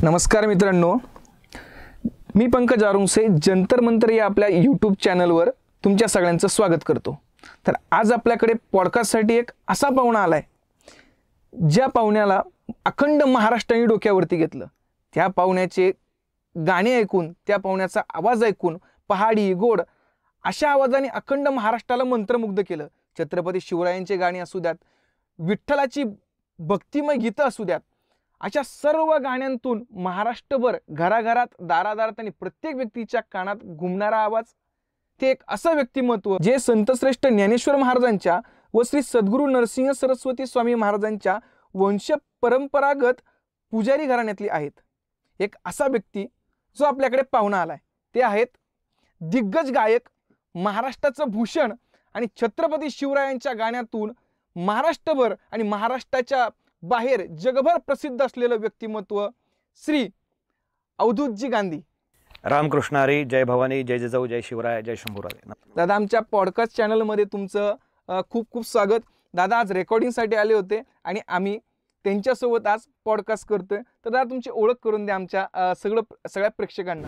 नमस्कार मित्रांनो, मी पंकज आरुंसे जंतर मंतर या आपल्या यूट्यूब चॅनलवर तुमच्या सगळ्यांचं स्वागत करतो। तर आज आपल्याकडे पॉडकास्टसाठी एक असा पाहुणा आलाय ज्या पाहुण्याला अखंड महाराष्ट्राने डोक्यावरती घेतलं। त्या पाहुण्याचे गाणे ऐकून, त्या पाहुण्याचा आवाज ऐकून पहाडी गोड अशा आवाजाने अखंड महाराष्ट्राला मंत्रमुग्ध केलं। छत्रपती शिवरायांचे गाणी असू द्यात, विठ्ठलाची भक्तिमय गीतं असू द्यात, अशा सर्व गाण्यांतून महाराष्ट्रभर घराघरात दारादारात आणि प्रत्येक व्यक्तीच्या कानात घुमणारा आवाज, ते एक असं व्यक्तिमत्व जे संतश्रेष्ठ ज्ञानेश्वर महाराजांच्या व श्री सद्गुरू नरसिंह सरस्वती स्वामी महाराजांच्या वंश परंपरागत पुजारी घराण्यातली आहेत। एक असा व्यक्ती जो आपल्याकडे पाहुणा आलाय ते आहेत दिग्गज गायक, महाराष्ट्राचं भूषण आणि छत्रपती शिवरायांच्या गाण्यातून महाराष्ट्रभर आणि महाराष्ट्राच्या बाहेर जगभर प्रसिद्ध असलेलं व्यक्तिमत्व श्री अवधूतजी गांधी। रामकृष्ण हरी, जय भवानी, जय जिजाऊ, जय शिवराय, जय शंभूराज। दादा, आमच्या पॉडकास्ट चॅनलमध्ये तुमचं खूप खूप स्वागत। दादा आज रेकॉर्डिंगसाठी आले होते आणि आम्ही त्यांच्यासोबत आज पॉडकास्ट करतोय। तर दादा तुमची ओळख करून द्या आमच्या सगळ्या प्रेक्षकांना।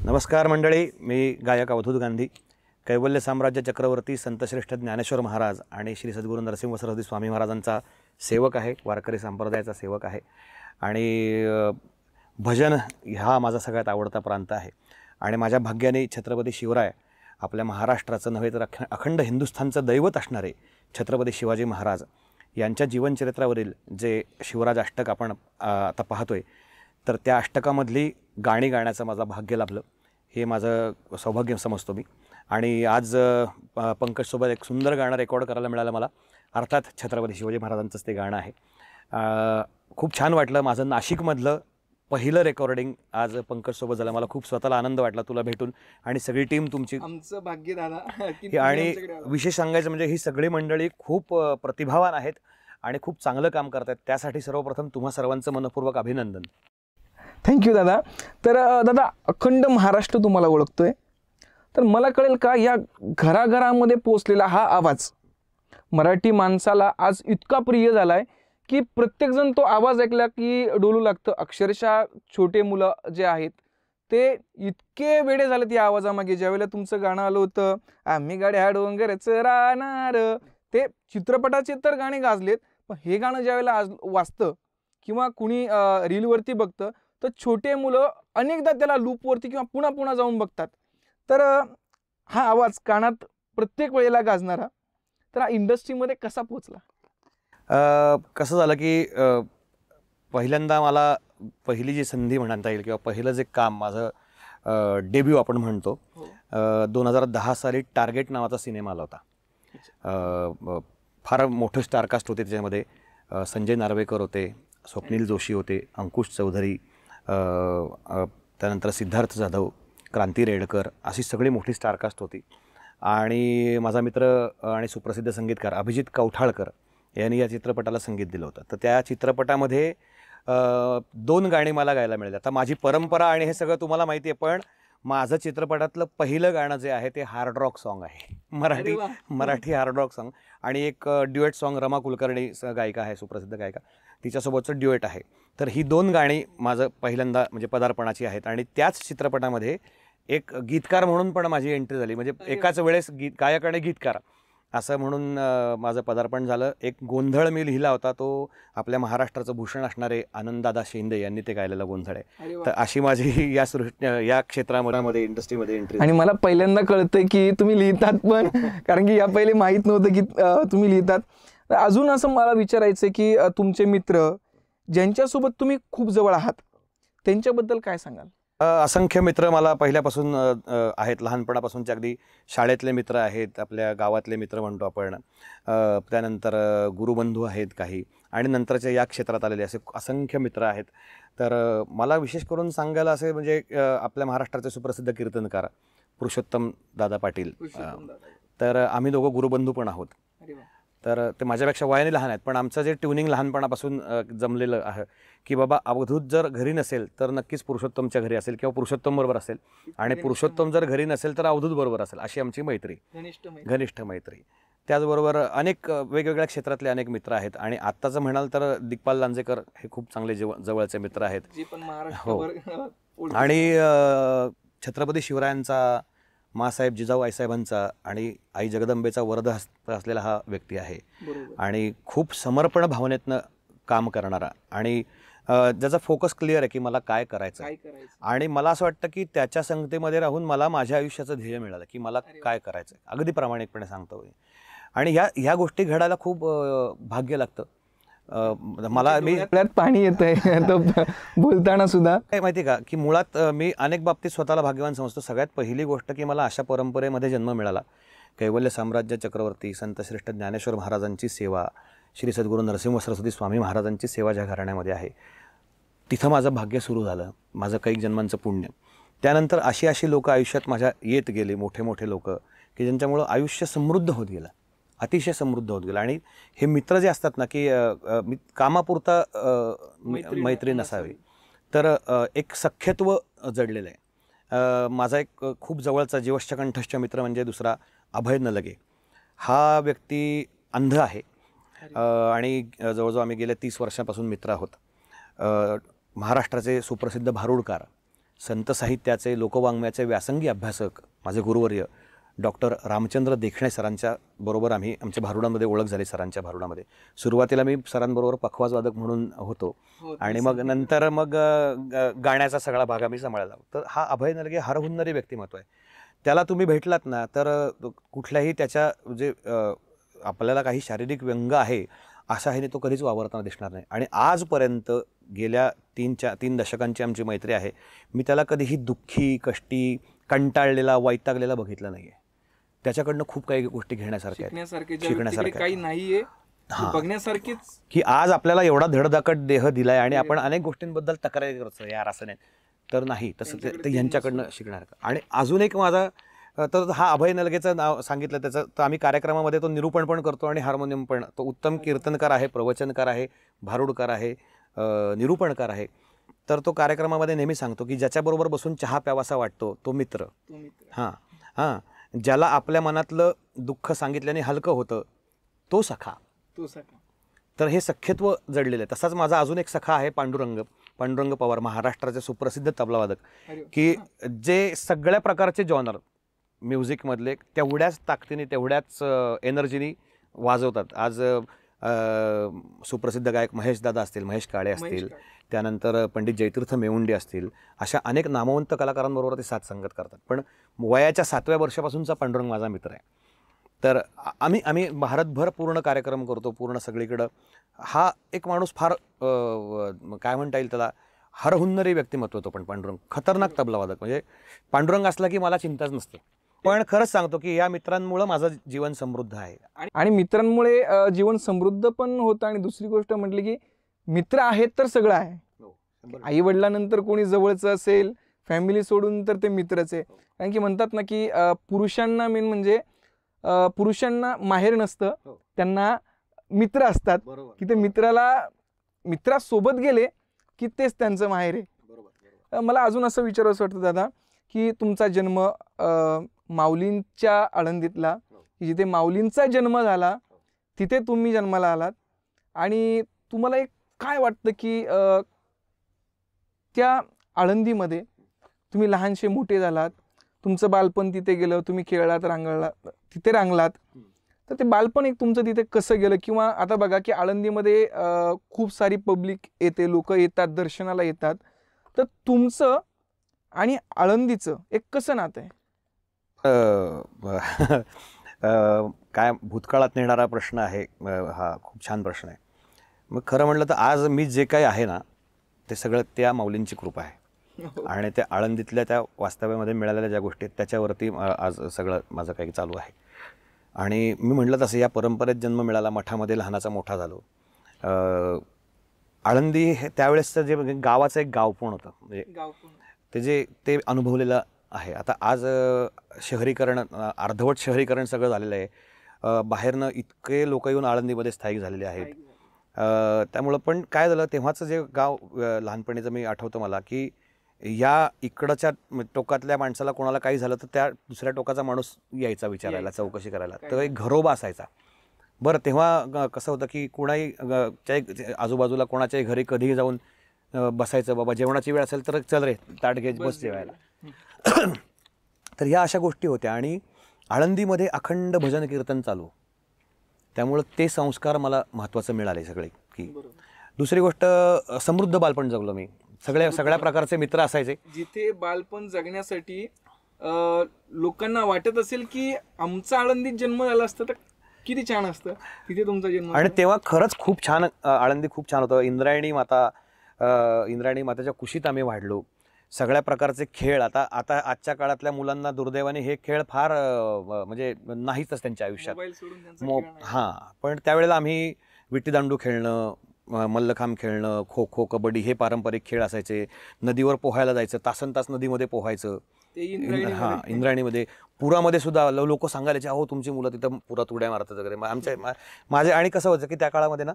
नमस्कार मंडळी, मी गायक अवधूत गांधी, कैवल्य साम्राज्य चक्रवर्ती संतश्रेष्ठ ज्ञानेश्वर महाराज आणि श्री सद्गुरू नरसिंह सरस्वती स्वामी महाराजांचा सेवक आहे, वारकरी संप्रदायाचा सेवक आहे आणि भजन हा माझा सगळ्यात आवडता प्रांत आहे। आणि माझ्या भाग्याने छत्रपती शिवराय आपल्या महाराष्ट्राचं नव्हे तर अखंड हिंदुस्थानचं दैवत असणारे छत्रपती शिवाजी महाराज यांच्या जीवनचरित्रावरील जे शिवराज अष्टक आपण आता पाहतोय, तर त्या अष्टकामधली गाणी गाण्याचं माझं भाग्य लाभलं, हे माझं सौभाग्य समजतो मी। आणि आज पंकजसोबत एक सुंदर गाणं रेकॉर्ड करायला मिळालं मला, अर्थात छत्रपती शिवाजी महाराजांचंच ते गाणं आहे। खूप छान वाटलं। माझं नाशिकमधलं पहिलं रेकॉर्डिंग आज पंकजसोबत झालं। मला खूप स्वतःला आनंद वाटला तुला भेटून आणि सगळी टीम तुमची, आमचं भाग्य दादा। आणि विशेष सांगायचं म्हणजे ही सगळी मंडळी खूप प्रतिभावान आहेत आणि खूप चांगलं काम करतात। त्यासाठी सर्वप्रथम तुम्हा सर्वांचं मनपूर्वक अभिनंदन। थँक्यू दादा। तर दादा, अखंड महाराष्ट्र तुम्हाला ओळखतोय, तर मला कळेल का या घराघरामध्ये पोचलेला हा आवाज मराठी माणसाला आज इतका प्रिय झालाय की प्रत्येकजण तो आवाज ऐकला की डोलू लागतं। अक्षरशः छोटे मुलं जे आहेत ते इतके वेडे झालेत या आवाजामागे। ज्यावेळेला तुमचं गाणं आलं होतं, आम्ही गाड्या डोंगरचं राहणार, ते चित्रपटाचे तर गाणे गाजलेत, पण हे गाणं ज्यावेळेला आज वाजतं किंवा कुणी रीलवरती बघतं तर छोटे मुलं अनेकदा त्याला लूपवरती किंवा पुन्हा पुन्हा जाऊन बघतात। तर हा आवाज कानात प्रत्येक वेळेला गाजणारा, तर हा इंडस्ट्रीमध्ये कसा पोचला? कसं झालं की पहिल्यांदा मला पहिली जी संधी म्हणता येईल किंवा पहिलं जे काम माझं डेब्यू आपण म्हणतो, 2010 साली टार्गेट नावाचा सिनेमा आला होता। फार मोठं स्टारकास्ट होते त्याच्यामध्ये। संजय नार्वेकर होते, स्वप्नील जोशी होते, अंकुश चौधरी, त्यानंतर सिद्धार्थ जाधव, क्रांती रेडकर, अशी सगळी मोठी स्टारकास्ट होती। आणि माझा मित्र आणि सुप्रसिद्ध संगीतकार अभिजित कौठाळकर यांनी या चित्रपटाला संगीत दिलं होतं। तर त्या चित्रपटामध्ये 2 गाणी मला गायला मिळाली। आता माझी परंपरा आणि हे सगळं तुम्हाला माहिती आहे, पण माझं चित्रपटातलं पहिलं गाणं जे आहे ते हार्ड रॉक सॉन्ग आहे, मराठी हार्ड रॉक सॉन्ग। आणि एक ड्युएट सॉन्ग रमा कुलकर्णी गायिका आहे, सुप्रसिद्ध गायिका, तिच्यासोबतचं ड्युएट आहे। तर ही 2 गाणी माझं पहिल्यांदा म्हणजे पदार्पणाची आहेत। आणि त्याच चित्रपटामध्ये एक गीतकार म्हणून पण माझी एंट्री झाली, म्हणजे एकाच वेळेस गायक आणि गीतकार असं म्हणून माझं पदार्पण झालं। एक गोंधळ मी लिहिला होता, तो आपल्या महाराष्ट्राचं भूषण असणारे आनंददादा शिंदे यांनी ते गायलेला गोंधळ आहे। तर अशी माझी या क्षेत्रामध्ये इंडस्ट्रीमध्ये एंट्री। आणि मला पहिल्यांदा कळतंय की तुम्ही लिहितात पण, कारण की या पहिले माहीत नव्हतं की तुम्ही लिहितात। अजून असं मला विचारायचं की तुमचे मित्र ज्यांच्यासोबत तुम्ही खूप जवळ आहात त्यांच्याबद्दल काय सांगाल? असंख्य मित्र मला पहिल्यापासून आहेत, लहानपणापासूनचे अगदी शाळेतले मित्र आहेत, आपल्या गावातले मित्र म्हणतो आपण, त्यानंतर गुरुबंधू आहेत काही, आणि नंतरच्या या क्षेत्रात आलेले असे असंख्य मित्र आहेत। तर मला विशेष करून सांगायला असे म्हणजे आपल्या महाराष्ट्राचे सुप्रसिद्ध कीर्तनकार पुरुषोत्तम दादा पाटील, तर आम्ही दोघं गुरुबंधू पण आहोत। तर ते माझ्यापेक्षा वयाने लहान आहेत, पण आमचं जे ट्युनिंग लहानपणापासून जमलेलं आहे की बाबा अवधूत जर घरी नसेल तर नक्कीच पुरुषोत्तमच्या घरी असेल किंवा पुरुषोत्तम बरोबर असेल, आणि पुरुषोत्तम जर घरी नसेल तर अवधूत बरोबर असेल, अशी आमची मैत्री, घनिष्ठ मैत्री। त्याचबरोबर अनेक वेगवेगळ्या क्षेत्रातले अनेक मित्र आहेत आणि आत्ताचं म्हणाल तर दिग्पाल लांजेकर हे खूप चांगले जवळचे मित्र आहेत. जे पण हो. महाराष्ट्रावर आणि छत्रपती शिवरायांचा, मासाहेब जिजाऊ आईसाहेबांचा आणि आई जगदंबेचा वरदहस्त असलेला हा व्यक्ती आहे आणि खूप समर्पण भावनेतनं काम करणारा आणि ज्याचा फोकस क्लिअर आहे की मला काय करायचं आहे. आणि मला असं वाटतं की त्याच्या संगतीमध्ये राहून मला माझ्या आयुष्याचं ध्येय मिळालं की मला काय करायचं आहे, अगदी प्रामाणिकपणे सांगतो. आणि ह्या गोष्टी घडायला खूप भाग्य लागतं. मला मी पाणी येत आहे बोलताना सुद्धा. काय माहिती का की मुळात मी अनेक बाबतीत स्वतःला भाग्यवान समजतो. सगळ्यात पहिली गोष्ट की मला अशा परंपरेमध्ये जन्म मिळाला. कैवल्य साम्राज्य चक्रवर्ती संतश्रेष्ठ ज्ञानेश्वर महाराजांची सेवा, श्री सद्गुरू नरसिंह सरस्वती स्वामी महाराजांची सेवा ज्या घराण्यामध्ये आहे तिथं माझं भाग्य सुरू झालं, माझं कैक जन्मांचं पुण्य. त्यानंतर अशी लोक आयुष्यात माझ्या येत गेली, मोठे मोठे लोक की ज्यांच्यामुळं आयुष्य समृद्ध होत गेलं, अतिशय समृद्ध होत गेलं. आणि हे मित्र जे असतात ना की कामापुरता मैत्री नसावी, तर एक सख्यत्व जडलेलं आहे. माझा एक खूप जवळचा जीवश्च कंठस्थ मित्र म्हणजे दुसरा अभय नलगे. हा व्यक्ती अंध आहे आणि जवळजवळ आम्ही गेल्या 30 वर्षांपासून मित्र आहोत. महाराष्ट्राचे सुप्रसिद्ध भारुडकार, संत साहित्याचे, लोकवाङ्मयाचे व्यासंगी अभ्यासक माझे गुरुवर्य डॉक्टर रामचंद्र देखणे सरांच्या बरोबर आमच्या भारुडामध्ये ओळख झाली. सरांच्या भारुडामध्ये सुरुवातीला मी सरांबरोबर पखवाजवादक म्हणून होतो आणि मग नंतर गाण्याचा सगळा भाग आम्ही सांभाळला. तर हा अभय नलगे हरहुन्नरी व्यक्तिमत्व आहे. त्याला तुम्ही भेटलात ना तर कुठल्याही त्याच्या जे आपल्याला काही शारीरिक व्यंग आहे असा आहे तो कधीच वावरताना दिसणार नाही. आणि आजपर्यंत गेल्या 3 दशकांची आमची मैत्री आहे. मी त्याला कधीही दुःखी, कष्टी, कंटाळलेला, वैतागलेला बघितलं नाही आहे. त्याच्याकडनं खूप काही गोष्टी घेण्यासारख्या शिकण्यासारख्या काही नाहीये, बघण्यासारखीच. की आज आपल्याला एवढा धडधाकट देह दिलाय आणि आपण अनेक गोष्टींबद्दल तक्रारी करतो, यार असं नाही, तर नाही तसं ते यांच्याकडनं शिकणार. आणि अजून एक माझा तर हा अभय नलगेचं नाव सांगितलं त्याचं, तर आम्ही कार्यक्रमामध्ये तो निरूपण पण करतो आणि हार्मोनियम पण. तो उत्तम कीर्तनकार आहे, प्रवचनकार आहे, भारुडकार आहे, निरूपणकार आहे. तर तो कार्यक्रमामध्ये नेहमी सांगतो की ज्याच्याबरोबर बसून चहा प्यावासा वाटतो तो मित्र. ज्याला आपल्या मनातलं दुःख सांगितल्याने हलकं होतं तो सखा. तर हे सख्यत्व जडलेलं आहे. तसाच माझा अजून एक सखा आहे पांडुरंग पवार, महाराष्ट्राचे सुप्रसिद्ध तबलावादक, की जे सगळ्या प्रकारचे जॉनर म्युझिकमधले तेवढ्याच ताकदीने, तेवढ्याच एनर्जीनी वाजवतात. आज सुप्रसिद्ध गायक महेश दादा असतील, महेश काळे असतील, त्यानंतर पंडित जयतीर्थ मेवुंडी असतील, अशा अनेक नामवंत कलाकारांबरोबर ते साथ संगत करतात. पण वयाच्या 7व्या वर्षापासूनचा पांडुरंग माझा मित्र आहे. तर आम्ही भारतभर पूर्ण कार्यक्रम करतो, पूर्ण सगळीकडं. हा एक माणूस फार काय म्हणता येईल त्याला, हरहुन्नरी व्यक्तिमत्व होतो. पण पांडुरंग खतरनाक तबलावादक, म्हणजे पांडुरंग असला की मला चिंताच नसते. पण खरंच सांगतो की या मित्रांमुळे माझं जीवन समृद्ध आहे. आणि मित्रांमुळे जीवन समृद्ध पण होतं. आणि दुसरी गोष्ट म्हटली की मित्र आहेत तर सगळं आहे. आई वडिलांनंतर कोणी जवळचं असेल, फॅमिली सोडून, तर ते मित्रच आहे. कारण की म्हणतात ना की पुरुषांना मेन म्हणजे पुरुषांना माहेर नसतं, त्यांना मित्र असतात. की ते मित्रासोबत गेले की तेच त्यांचं माहेर आहे. मला अजून असं विचारावंसं वाटतं दादा की तुमचा जन्म माऊलींच्या आळंदीतला, जिथे माऊलींचा जन्म झाला तिथे तुम्ही जन्माला आलात. आणि तुम्हाला एक काय वाटतं की त्या आळंदीमध्ये तुम्ही लहानशे मोठे झालात, तुमचं बालपण तिथे गेलं, तुम्ही खेळलात, तिथे रांगलात, तर ते बालपण एक तुमचं तिथे कसं गेलं? किंवा आता बघा की आळंदीमध्ये खूप सारी पब्लिक येते, लोक येतात, दर्शनाला येतात, तर तुमचं आणि आळंदीचं एक कसं नातं आहे? काय भूतकाळात नेणारा प्रश्न आहे हा, खूप छान प्रश्न आहे. मग खरं म्हटलं तर आज मी जे काही आहे ना ते सगळं त्या माऊलींची कृपा आहे. आणि त्या आळंदीतल्या त्या वास्तव्यामध्ये मिळालेल्या ज्या गोष्टी आहेत त्याच्यावरती आज सगळं माझं काही चालू आहे. आणि मी म्हटलं तसं या परंपरेत जन्म मिळाला, मठामध्ये लहानाचा मोठा झालो. आळंदी हे त्यावेळेसचं जे गावाचं एक गाव पण होतं, म्हणजे ते अनुभवलेलं आहे. आता आज शहरीकरण, अर्धवट शहरीकरण सगळं झालेलं आहे. बाहेरनं इतके लोक येऊन आळंदीमध्ये स्थायिक झालेले आहेत. त्यामुळं पण काय झालं, तेव्हाचं जे गाव लहानपणीचं मी आठवतं मला की या इकडच्या टोकातल्या माणसाला कोणाला काही झालं तर त्या दुसऱ्या टोकाचा माणूस यायचा विचारायला, चौकशी करायला. तर एक घरोबा असायचा. बरं तेव्हा कसं होतं की कोणाही आजूबाजूला कोणाच्याही घरी कधीही जाऊन बसायचं, बाबा जेवणाची वेळ असेल तर चल रे ताट घे बस जेवायला. तर ह्या अशा गोष्टी होत्या. आणि आळंदीमध्ये अखंड भजन कीर्तन चालू, त्यामुळं ते संस्कार मला महत्त्वाचं मिळाले सगळे. की दुसरी गोष्ट, समृद्ध बालपण जगलो मी. सगळ्या प्रकारचे मित्र असायचे. जिथे बालपण जगण्यासाठी लोकांना वाटत असेल की आमचा आळंदीत जन्म झाला असता तर किती छान असतं, तिथे तुमचा जन्म. आणि तेव्हा खरंच खूप छान आळंदी खूप छान होतं. इंद्रायणी माताच्या कुशीत आम्ही वाढलो. सगळ्या प्रकारचे खेळ. आता आजच्या काळातल्या मुलांना दुर्दैवाने हे खेळ फार म्हणजे नाहीच त्यांच्या आयुष्यात. हां, पण त्यावेळेला आम्ही विट्टीदांडू खेळणं, मल्लखांब खेळणं, खो खो, कबड्डी हे पारंपरिक खेळ असायचे. नदीवर पोहायला जायचं, तासनतास नदीमध्ये पोहायचं. हां, इंद्रायणीमध्ये. पुरामध्ये सुद्धा लोक सांगायचे अहो तुमची मुलं तिथं पुरात उड्या मारतात वगैरे. माझे आणि कसं व्हायचं की त्या काळामध्ये ना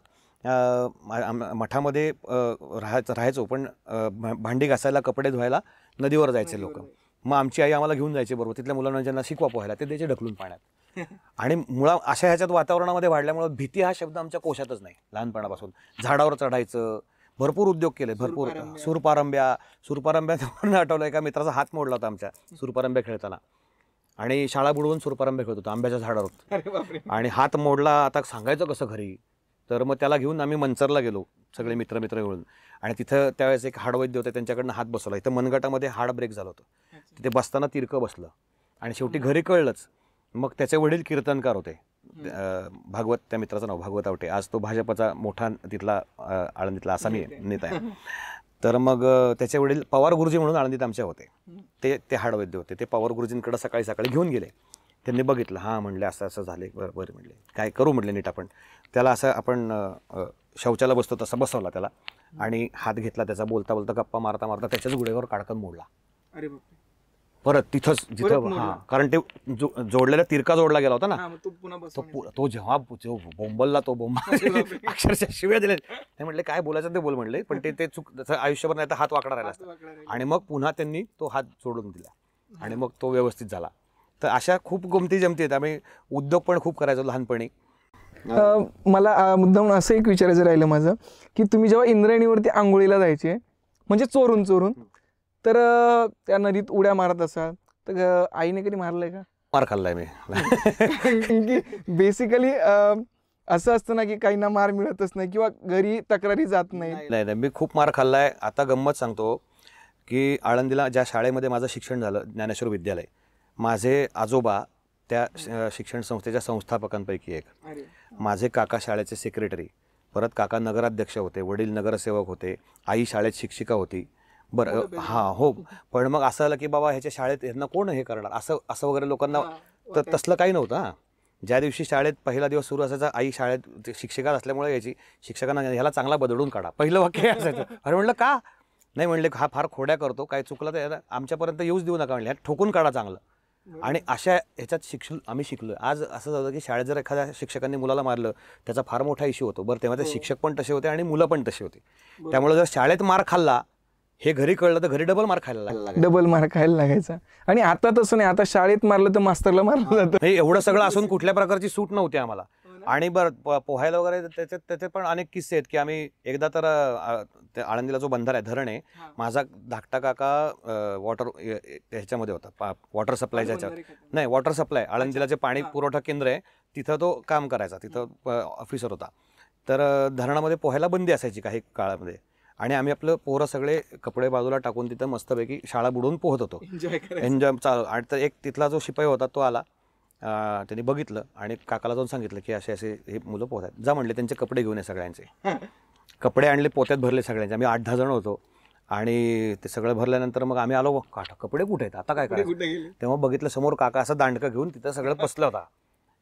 मठामध्ये राहायचो, पण भांडी घासायला, कपडे धुवायला नदीवर जायचे लोक. मग आमची आई आम्हाला घेऊन जायची बरोबर. तिथल्या मुलांना ज्यांना शिकवा पोहायला ते द्यायचे ढकलून पाण्यात. आणि मुळात अशा ह्याच्यात वातावरणामध्ये वाढल्यामुळं भीती हा शब्द आमच्या कोशातच नाही लहानपणापासून. झाडावर चढायचं, भरपूर उद्योग केले, भरपूर. सुरपारंब्यावरून आठवलं, एका मित्राचा हात मोडला होता आमच्या सुरपारंब्या खेळताना. आणि शाळा बुडवून सुरपारंब्या खेळत होतो आंब्याच्या झाडावर. आणि हात मोडला, आता सांगायचं कसं घरी. तर मग त्याला घेऊन आम्ही मंचरला गेलो सगळे मित्र मिळून. आणि तिथं त्यावेळेस एक हाडवैद्य होते, त्यांच्याकडनं हात बसवला. इथं मनगटामध्ये हाड ब्रेक झालं होतं. तिथे बसताना तिरकं बसलं. आणि शेवटी घरी कळलंच. मग त्याचे वडील कीर्तनकार होते. भागवत, त्या मित्राचं नाव भागवत आवटे. आज तो भाजपचा मोठा तिथला आळंदीतला आसामी नेता आहे. तर मग त्याचे वडील पवार गुरुजी म्हणून आळंदीत आमच्या होते. ते हाडवैद्य होते. ते पवार गुरुजींकडे सकाळी सकाळी घेऊन गेले. त्यांनी बघितलं, हां म्हणले असं असं झाले, बरं म्हणले काय करू म्हटले नीट आपण. त्याला असं आपण शौचाला बसतो तसा बसवला त्याला. आणि हात घेतला त्याचा, बोलता बोलता गप्पा मारता मारता त्याच्याच गुढेवर काढकन मोडला. अरे बापरे. परत तिथंच जिथं, हां, कारण ते जोडलेला तिरका जोडला गेला होता ना. तो जेव्हा बोंबलला, तो अक्षरशः शिव्या दिल्या. नाही म्हटले काय बोलायचं ते बोल म्हणले, पण ते चूक आयुष्यभर नाही तर हात वाकडा राहिला असता. आणि मग पुन्हा त्यांनी तो हात जोडून दिला आणि मग तो व्यवस्थित झाला. तर अशा खूप गमती जमती आहेत. आम्ही उद्योग पण खूप करायचो लहानपणी. मला मुद्दाम असं एक विचारायचं राहिलं माझं की तुम्ही जेव्हा इंद्रायणीवरती आंघोळीला जायचे, म्हणजे चोरून तर त्या नदीत उड्या मारत असाल तर आईने कधी मारलंय का? मार खाल्लाय मी. बेसिकली असं असतं ना की काहींना मार मिळतच नाही किंवा घरी तक्रारी जात नाही. मी खूप मार खाल्लाय. आता गंमत सांगतो की आळंदीला ज्या शाळेमध्ये माझं शिक्षण झालं, ज्ञानेश्वर विद्यालय, माझे आजोबा त्या शिक्षण संस्थेच्या संस्थापकांपैकी एक. माझे काका शाळेचे सेक्रेटरी, परत काका नगराध्यक्ष होते, वडील नगरसेवक होते, आई शाळेत शिक्षिका होती. बरं, हां, हो. पण मग असं आलं की बाबा ह्याच्या शाळेत ह्यांना कोण हे करणार, असं वगैरे लोकांना. तर तसलं काही नव्हतं. हां, ज्या दिवशी शाळेत पहिला दिवस सुरू असायचा, आई शाळेत शिक्षिका असल्यामुळे यायची, शिक्षकांना ह्याला चांगला बदलून काढा, पहिलं वाक्य असायचं. अरे म्हणलं का नाही, म्हणले हा फार खोड्या करतो, काय चुकलं तर आमच्यापर्यंत येऊच देऊ नका म्हणले, ठोकून काढा चांगलं. आणि अशा ह्याच्यात आम्ही शिकलो. आज असं झालं की शाळेत जर एखाद्या शिक्षकांनी मुलाला मारलं त्याचा फार मोठा इश्यू होतो. बरं, तेव्हा ते शिक्षक पण तसे होते आणि मुलं पण तशी होती. त्यामुळे जर शाळेत मार खाल्ला हे घरी कळलं तर घरी डबल मार खायला लागायचा. आणि आता तसं नाही, आता शाळेत मारलं तर मास्तरला मारलं जातं. एवढं सगळं असून कुठल्या प्रकारची सूट नव्हती आम्हाला. आणि बरं, पोहायला वगैरे त्याचे पण अनेक किस्से आहेत की आम्ही एकदा तर आळंदीला जो बंधारा आहे, धरण आहे, माझा धाकटा काका ह्याच्यामध्ये होता, वॉटर सप्लायच्या ह्याच्यात नाही, वॉटर सप्लाय आळंदीला जे पाणी पुरवठा केंद्र आहे तिथं तो काम करायचा, तिथं ऑफिसर होता. तर धरणामध्ये पोहायला बंदी असायची काही काळामध्ये. आणि आम्ही आपलं पोरं सगळे कपडे बाजूला टाकून तिथं मस्तपैकी शाळा बुडवून पोहत होतो, एन्जॉय चालू. आणि तर एक तिथला जो शिपाई होता तो आला, त्यांनी बघितलं आणि काकाला जाऊन सांगितलं की असे हे मुलं पोहतात, जा म्हणले त्यांचे कपडे घेऊन ये सगळ्यांचे. कपडे आणले, पोत्यात भरले सगळ्यांचे. आम्ही 8-10 जण होतो. आणि ते सगळं भरल्यानंतर मग आम्ही आलो, कपडे कुठे आहेत, आता काय करायचं. तेव्हा बघितलं समोर काका असं दांडकं घेऊन तिथं सगळं बसलं होता.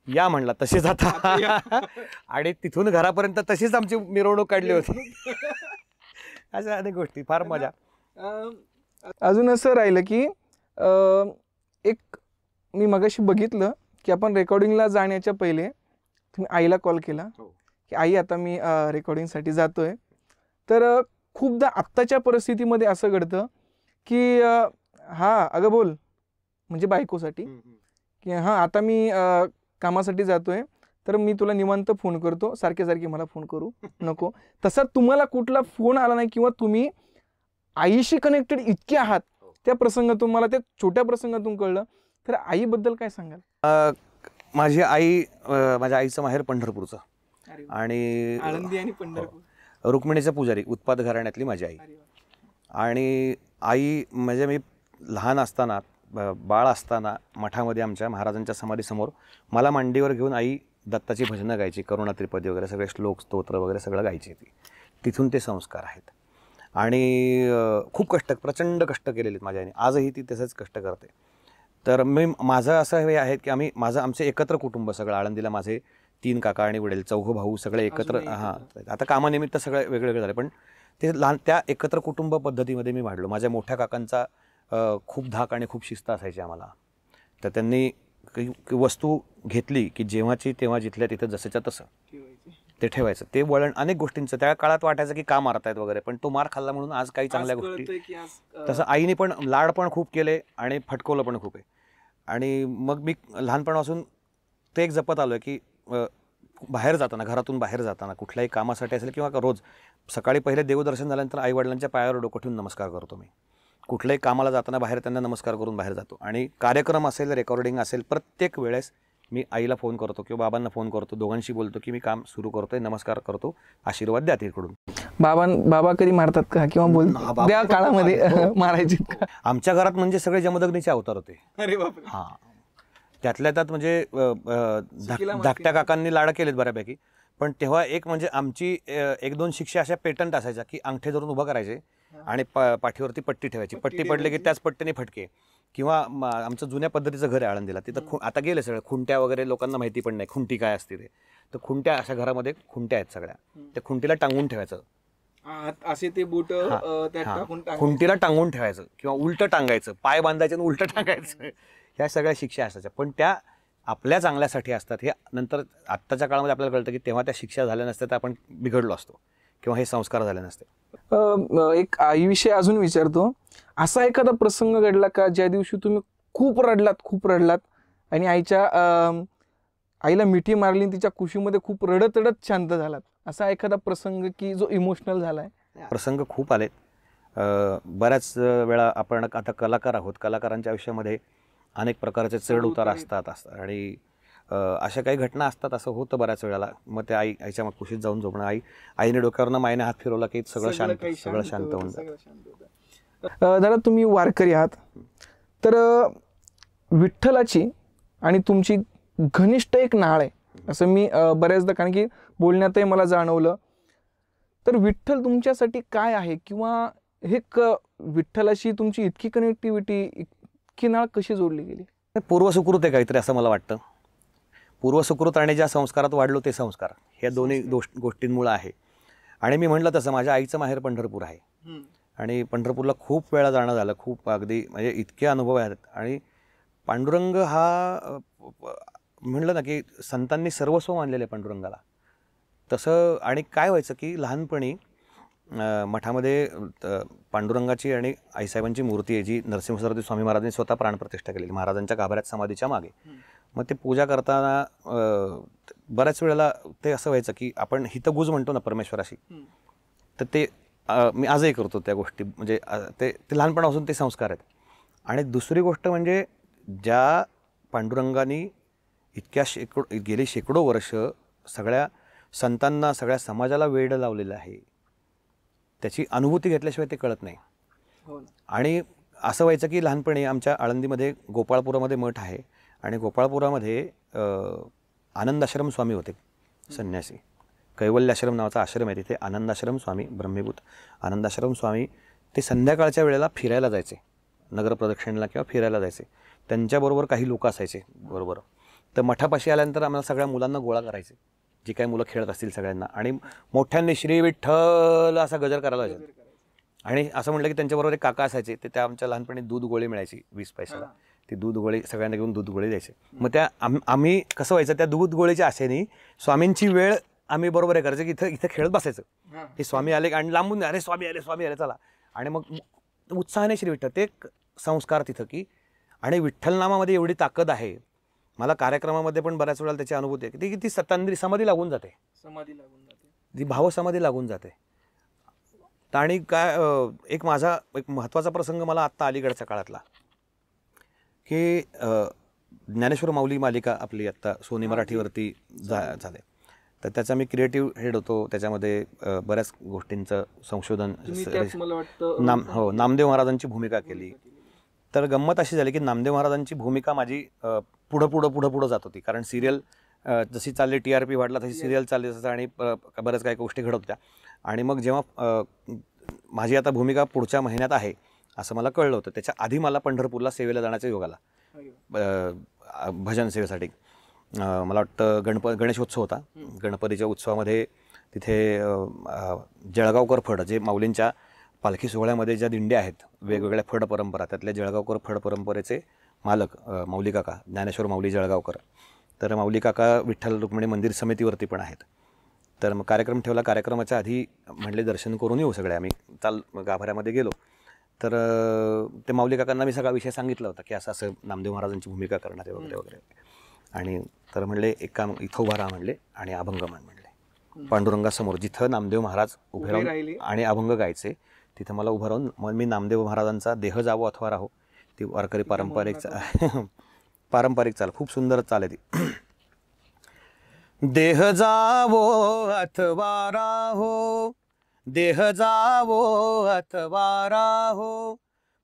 या म्हणला तसेच आता. आणि तिथून घरापर्यंत तशीच आमची मिरवणूक काढली होती. अशा अनेक गोष्टी, फार मजा. अजून असं राहिलं की एक मी मगाशी बघितलं की आपण रेकॉर्डिंगला जाण्याच्या पहिले तुम्ही आईला कॉल केला की आई आता मी रेकॉर्डिंगसाठी जातोय. तर खूपदा आत्ताच्या परिस्थितीमध्ये असं घडतं की हा अगं बोल, म्हणजे बायकोसाठी, की हां आता मी कामासाठी जातोय, तर मी तुला निवांत फोन करतो, सारखे सारखे मला फोन करू नको. तसा तुम्हाला कुठला फोन आला नाही किंवा तुम्ही आईशी कनेक्टेड इतके आहात, त्या प्रसंगातून मला त्या छोट्या प्रसंगातून कळलं. तर आईबद्दल काय सांगाल? माझी आई, माझ्या आईचं माहेर पंढरपूरचं आणि आळंदी आणि पंढरपूर. रुक्मिणीचा पुजारी, उत्पाद घराण्यातली माझी आई. आणि आई म्हणजे मी लहान असताना, बाळ असताना मठामध्ये आमच्या महाराजांच्या समाधीसमोर मला मांडीवर घेऊन आई दत्ताची भजनं गायची, करुणा त्रिपदी वगैरे सगळे श्लोक स्तोत्र वगैरे सगळं गायची ती. तिथून ते संस्कार आहेत. आणि खूप प्रचंड कष्ट केलेले आहेत माझ्या आईने, आजही ती तसंच कष्ट करते. तर माझं असं हे आहे की आमचे एकत्र कुटुंब सगळं आळंदीला, माझे 3 काका आणि वडील, 4 भाऊ सगळे एकत्र. हां, आता कामानिमित्त सगळे वेगवेगळे झाले, पण ते त्या एकत्र कुटुंब पद्धतीमध्ये मी वाढलो. माझ्या मोठ्या काकांचा खूप धाक आणि खूप शिस्त असायची आम्हाला. तर त्यांनी वस्तू घेतली की जेव्हाची तेव्हा जिथल्या तिथं जसंच्या तसं ते ठेवायचं. ते वळण अनेक गोष्टींचं त्या काळात वाटायचं की का मारतायत वगैरे, पण तो मार खाल्ला म्हणून आज काही चांगल्या गोष्टी. तसं आईने पण लाड पण खूप केले आणि फटकवलं पण खूप आहे. आणि मग मी लहानपणापासून ते एक जपत आलो आहे की बाहेर जाताना, घरातून बाहेर जाताना, कुठल्याही कामासाठी असेल किंवा रोज सकाळी पहिले देवदर्शन झाल्यानंतर आईवडिलांच्या पायावर डोकं ठेवून नमस्कार करतो मी. कुठल्याही कामाला जाताना बाहेर त्यांना नमस्कार करून बाहेर जातो. आणि कार्यक्रम असेल, रेकॉर्डिंग असेल, प्रत्येक वेळेस मी आईला फोन करतो किंवा बाबांना फोन करतो, दोघांशी बोलतो की मी काम सुरू करतोय, नमस्कार करतो, आशीर्वाद द्या तिकडून. बाबा कधी मारतात का किंवा बोल त्या काळामध्ये मारायचे का? आमच्या घरात म्हणजे सगळे जमदग्नीचे अवतार होते. अरे बाप. हां, त्यातल्या त्यात म्हणजे धाकट्या काकांनी लाड केलेत बऱ्यापैकी. पण तेव्हा एक म्हणजे आमची 1-2 शिक्षा अशा पेटंट असायच्या की अंगठे धरून उभं करायचे आणि पाठीवरती पट्टी ठेवायची. पट्टी पडली की त्याच पट्टीने फटके. किंवा आमचं जुन्या पद्धतीचं घर आहे आळंदीला, तिथं आता गेले सगळं खुंट्या वगैरे, लोकांना माहिती पण नाही खुंटी काय असते ते. तर खुंट्या, अशा घरामध्ये खुंट्या आहेत सगळ्या, त्या खुंटीला टांगून ठेवायचं. असे ते बोट खुंटीला टांगून ठेवायचं किंवा उलटं टांगायचं, पाय बांधायचं आणि उलटं टांगायचं. ह्या सगळ्या शिक्षा असायच्या, पण त्या आपल्या चांगल्यासाठी असतात. हे नंतर आत्ताच्या काळामध्ये आपल्याला कळतं की तेव्हा त्या शिक्षा झाल्या नसत्या तर आपण बिघडलो असतो किंवा हे संस्कार झाले नसते. एक आईविषयी अजून विचारतो, असा एखादा प्रसंग घडला का ज्या दिवशी तुम्ही खूप रडलात आणि आईला मिठी मारली, तिच्या कुशीमध्ये खूप रडत शांत झालात, असा एखादा प्रसंग की जो इमोशनल झालाय? प्रसंग खूप आलेत. बऱ्याच वेळा आपण आता कलाकार आहोत, कलाकारांच्या आयुष्यामध्ये अनेक प्रकारचे चढ उतार असतात आणि अशा काही घटना असतात. असं होतं बऱ्याच वेळेला. मग त्या आईच्या कुशीत जाऊन झोपणं, आईने डोक्यावरनं मायने हात फिरवला की सगळं शांत होऊन जातं. दादा, तुम्ही वारकरी आहात, तर विठ्ठलाची आणि तुमची घनिष्ठ एक नाळ आहे असं मी बऱ्याचदा, कारण की बोलण्यातही मला जाणवलं. तर विठ्ठल तुमच्यासाठी काय आहे किंवा हे विठ्ठलाशी तुमची इतकी कनेक्टिव्हिटी, इतकी नाळ कशी जोडली गेली? पूर्वसुकृत आहे काहीतरी असं मला वाटतं. पूर्वसुकृत आणि ज्या संस्कारात वाढलो ते संस्कार, ह्या दोन्ही गोष्टींमुळे आहे. आणि मी म्हटलं तसं माझ्या आईचं माहेर पंढरपूर आहे आणि पंढरपूरला खूप वेळा जाणं झालं, खूप अगदी म्हणजे इतके अनुभव आहेत. आणि पांडुरंग हा म्हणलं ना की संतांनी सर्वस्व मानलेले पांडुरंगाला. तसं आणि काय व्हायचं की लहानपणी मठामध्ये पांडुरंगाची आणि आईसाहेबांची मूर्ती आहे, जी नरसिंह सरस्वती स्वामी महाराजांनी स्वतः प्राणप्रतिष्ठा केलेली महाराजांच्या गाभाऱ्यात समाधीच्या मागे. मग ते पूजा करताना बऱ्याच वेळेला ते असं व्हायचं की आपण हितगुज म्हणतो ना परमेश्वराशी, तर ते मी आजही करतो त्या गोष्टी. म्हणजे ते लहानपणापासून ते संस्कार आहेत. आणि दुसरी गोष्ट म्हणजे ज्या पांडुरंगाने गेली शेकडो वर्ष सगळ्या संतांना, सगळ्या समाजाला वेड लावलेलं आहे, त्याची अनुभूती घेतल्याशिवाय ते कळत नाही. आणि असं व्हायचं की लहानपणी आमच्या आळंदीमध्ये गोपाळपुरामध्ये मठ आहे आणि गोपाळपुरामध्ये आनंदाश्रम स्वामी होते, संन्यासी. कैवल्याश्रम नावाचा आश्रम आहे, तिथे आनंदाश्रम स्वामी, ब्रह्मीभूत आनंदाश्रम स्वामी, ते संध्याकाळच्या वेळेला फिरायला जायचे, नगर प्रदक्षिणेला किंवा फिरायला जायचे. त्यांच्याबरोबर काही लोक असायचे बरोबर. तर मठापाशी आल्यानंतर आम्हाला सगळ्या मुलांना गोळा करायचे, जी काही मुलं खेळत असतील सगळ्यांना, आणि मोठ्यांनी श्री विठ्ठल असा गजर करायला जायचे. आणि असं म्हटलं की त्यांच्याबरोबर एक काका असायचे, ते त्या आमच्या लहानपणी दूध गोळी मिळायची 20 पैशाला, ती दूध गोळी सगळ्यांना घेऊन दूध गोळी द्यायचे. मग त्या आम्ही कसं व्हायचं, त्या दूध गोळीच्या आशेने स्वामींची वेळ आम्ही बरोबर हे करायचं की इथं खेळत बसायचं. हे स्वामी आले आणि लांबून अरे स्वामी आले चला. आणि मग उत्साहाने श्री विठ्ठल ते एक संस्कार तिथं की, आणि विठ्ठलनामामध्ये एवढी ताकद आहे. मला कार्यक्रमामध्ये पण बऱ्याच वेळा त्याची अनुभूती आहे की ती सत्तांद्री समाधी लागून जाते, ती भावसमाधी लागून जाते. आणि काय एक माझा एक महत्त्वाचा प्रसंग मला आत्ता अलीकडच्या काळातला की ज्ञानेश्वर माऊली मालिका आपली आत्ता सोनी मराठीवरती झाले. तर त्याचा मी क्रिएटिव्ह हेड होतो. त्याच्यामध्ये बऱ्याच गोष्टींचं संशोधन नामदेव महाराजांची भूमिका केली. तर गंमत अशी झाली की नामदेव महाराजांची भूमिका माझी पुढं जात होती, कारण सिरियल जशी चालली, TRP वाढला तशी सिरियल चालली असं, आणि बऱ्याच काही गोष्टी घडत होत्या. आणि मग जेव्हा माझी आता भूमिका पुढच्या महिन्यात आहे असं मला कळलं होतं, त्याच्या आधी मला पंढरपूरला सेवेला जाण्याच्या योग आला, भजन सेवेसाठी. मला वाटतं गणेशोत्सव होता. गणपतीच्या उत्सवामध्ये तिथे जळगावकर फड, जे माऊलींच्या पालखी सोहळ्यामध्ये ज्या दिंड्या आहेत वेगवेगळ्या फड परंपरा, त्यातल्या जळगावकर फड परंपरेचे मालक माऊली काका, ज्ञानेश्वर माऊली जळगावकर. तर माऊली काका विठ्ठल रुक्मिणी मंदिर समितीवरती पण आहेत. तर मग कार्यक्रम ठेवला. कार्यक्रमाच्या आधी म्हणले दर्शन करून येऊ सगळे. आम्ही गाभाऱ्यामध्ये गेलो. तर ते माऊली काकांना मी सगळा विषय सांगितला होता की असं असं नामदेव महाराजांची भूमिका करणार आहे वगैरे वगैरे. आणि तर म्हणले एक काम, इथं उभा राहा म्हणले आणि अभंग म्हणले. पांडुरंगासमोर जिथं नामदेव महाराज उभे राहून आणि अभंग गायचे, तिथं मला उभं राहून मग मी नामदेव महाराजांचा देह जावो अथवा राहो, ती वारकरी पारंपरिक चाल, खूप सुंदर चाल आहे ती. देह जावो अथवा राहो, देह जावो अथवा राहो,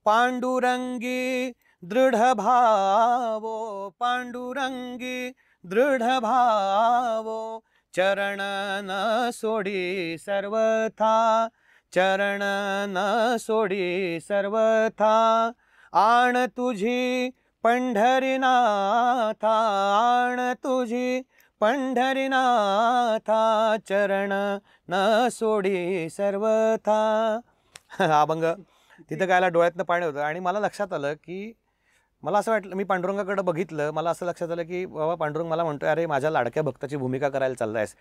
पांडुरंगी दृढ भावो, पांडुरंगी दृढ भावो, चरण न सोडी सर्वथा, चरण न सोडी सर्वथा, आण तुझी पंढरीनाथा, आण तुझी पंढरीनाथा, चरण न सोडी सर्वथा. हा अभंग तिथं गायला डोळ्यातनं पाणी होतं. आणि मला लक्षात आलं की मला असं वाटलं, मी पांडुरंगाकडे बघितलं, मला असं लक्षात आलं की बाबा पांडुरंग मला म्हणतोय, अरे माझ्या लाडक्या भक्ताची भूमिका करायला चाललायस,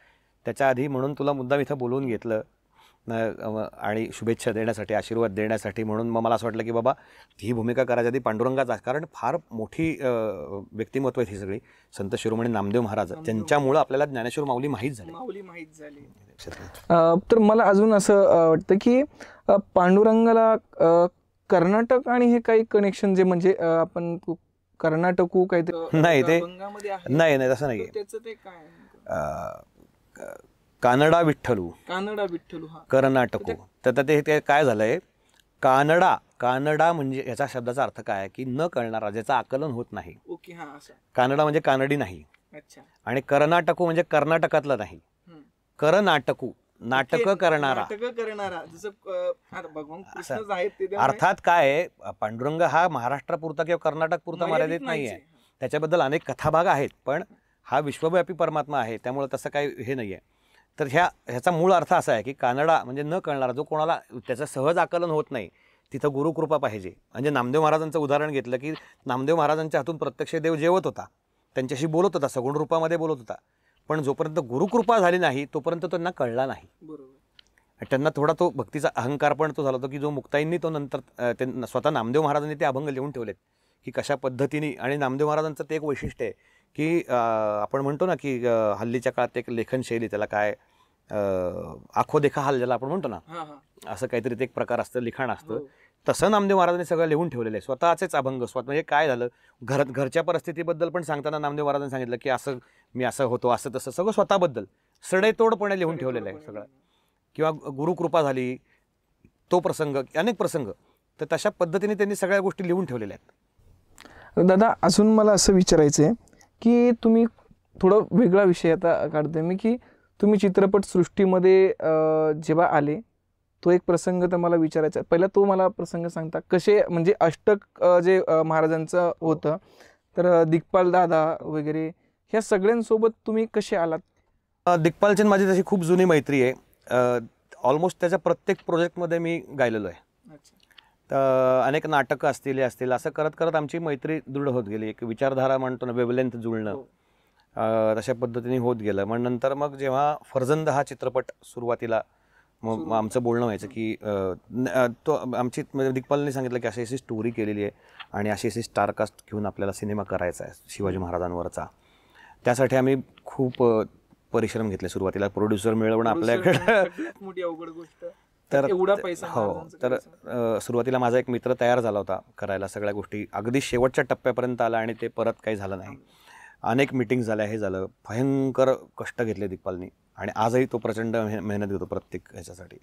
त्याच्या आधी म्हणून तुला मुद्दाम इथं बोलवून घेतलं आणि शुभेच्छा देण्यासाठी, आशीर्वाद देण्यासाठी. म्हणून मग मला असं वाटलं की बाबा ही भूमिका करायच्या आधी पांडुरंगाचा, कारण फार मोठी व्यक्तिमत्व आहेत ही सगळी संत शिरोमणी नामदेव महाराज, त्यांच्यामुळं आपल्याला ज्ञानेश्वर माऊली माहीत झाली. तर मला अजून असं वाटतं की पांडुरंगाला कर्नाटक आणि हे काही कनेक्शन, जे म्हणजे आपण कर्नाटकू काहीतरी नाही, ते नाही तसं नाही. कानडा विठ्ठलू, कर्नाटकू. तर ते काय झालंय, कानडा म्हणजे याचा शब्दाचा अर्थ काय आहे की न कळणारा, ज्याचं आकलन होत नाही. कानडा म्हणजे कानडी नाही. आणि कर्नाटकू म्हणजे कर्नाटकातला नाही. कर्नाटकू नाटक करणारा. अर्थात काय, पांडुरंग हा महाराष्ट्रापुरता किंवा कर्नाटक पुरता मर्यादित नाहीये. त्याच्याबद्दल अनेक कथाभाग आहेत, पण हा विश्वव्यापी परमात्मा आहे, त्यामुळे तसं काही हे नाहीये. तर ह्याचा मूळ अर्थ असा आहे की कानडा म्हणजे न कळणारा, जो कोणाला त्याचं सहज आकलन होत नाही, तिथं गुरुकृपा पाहिजे. म्हणजे नामदेव महाराजांचं उदाहरण घेतलं की नामदेव महाराजांच्या हातून प्रत्यक्ष देव जेवत होता, त्यांच्याशी बोलत होता, सगुण रूपामध्ये बोलत होता, पण जोपर्यंत गुरुकृपा झाली नाही तोपर्यंत त्यांना कळला नाही. त्यांना थोडा तो भक्तीचा अहंकार पण तो झाला होता की जो मुक्ताईंनी तो नंतर स्वतः नामदेव महाराजांनी ते अभंग लिहून ठेवलेत की कशा पद्धतीने. आणि नामदेव महाराजांचं ते एक वैशिष्ट्य आहे की आपण म्हणतो ना की हल्लीच्या काळात एक लेखनशैली, त्याला काय आखो देखा हाल ज्याला आपण म्हणतो ना, असं काहीतरी ते एक प्रकार असतं, लिखाण असतं. तसं नामदेव महाराजांनी सगळं लिहून ठेवलेलं आहे, स्वतःचेच अभंग. म्हणजे काय झालं, घरच्या परिस्थितीबद्दल पण सांगताना नामदेव महाराजांनी सांगितलं की असं मी असं होतो, असं तसं सगळं स्वतःबद्दल सडेतोडपणे लिहून ठेवलेलं आहे सगळं. किंवा गुरुकृपा झाली तो प्रसंग, अनेक प्रसंग, तर तशा पद्धतीने त्यांनी सगळ्या गोष्टी लिहून ठेवलेल्या आहेत. दादा, अजून मला असं विचारायचं आहे की तुम्ही थोडं वेगळा विषय आता काढतोय मी, की तुम्ही चित्रपटसृष्टीमध्ये जेव्हा आले तो एक प्रसंग तर मला विचारायचा. पहिला तो मला प्रसंग सांगता, कसे म्हणजे अष्टक जे महाराजांचं होतं, तर दिग्पाल दादा वगैरे ह्या सगळ्यांसोबत तुम्ही कसे आलात? दिग्पालची माझी तशी खूप जुनी मैत्री आहे. ऑलमोस्ट त्याच्या प्रत्येक प्रोजेक्टमध्ये मी गायलेलो आहे. तर अनेक नाटकं असतील असं करत करत आमची मैत्री दृढ होत गेली. एक विचारधारा म्हणतो ना, वेवलेंथ जुळणं, तशा पद्धतीने होत गेलं. मग नंतर मग जेव्हा फर्जंद हा चित्रपट सुरुवातीला मग आमचं बोलणं व्हायचं की तो आमची म्हणजे दिग्पालने सांगितलं की अशी अशी स्टोरी केलेली आहे आणि अशी अशी स्टारकास्ट घेऊन आपल्याला सिनेमा करायचा आहे शिवाजी महाराजांवरचा. त्यासाठी आम्ही खूप परिश्रम घेतले. सुरुवातीला प्रोड्युसर मिळवणं आपल्याकडं मोठी अवघड गोष्ट. तर एवढा पैसा हो, तर सुरुवातीला माझा एक मित्र तयार झाला होता करायला सगळ्या गोष्टी. अगदी शेवटच्या टप्प्यापर्यंत आला आणि ते परत काही झालं नाही. अनेक मिटिंग झाल्या, हे झालं. भयंकर कष्ट घेतले दिग्पालनी आणि आजही तो प्रचंड मेहनत घेतो प्रत्येक ह्याच्यासाठी.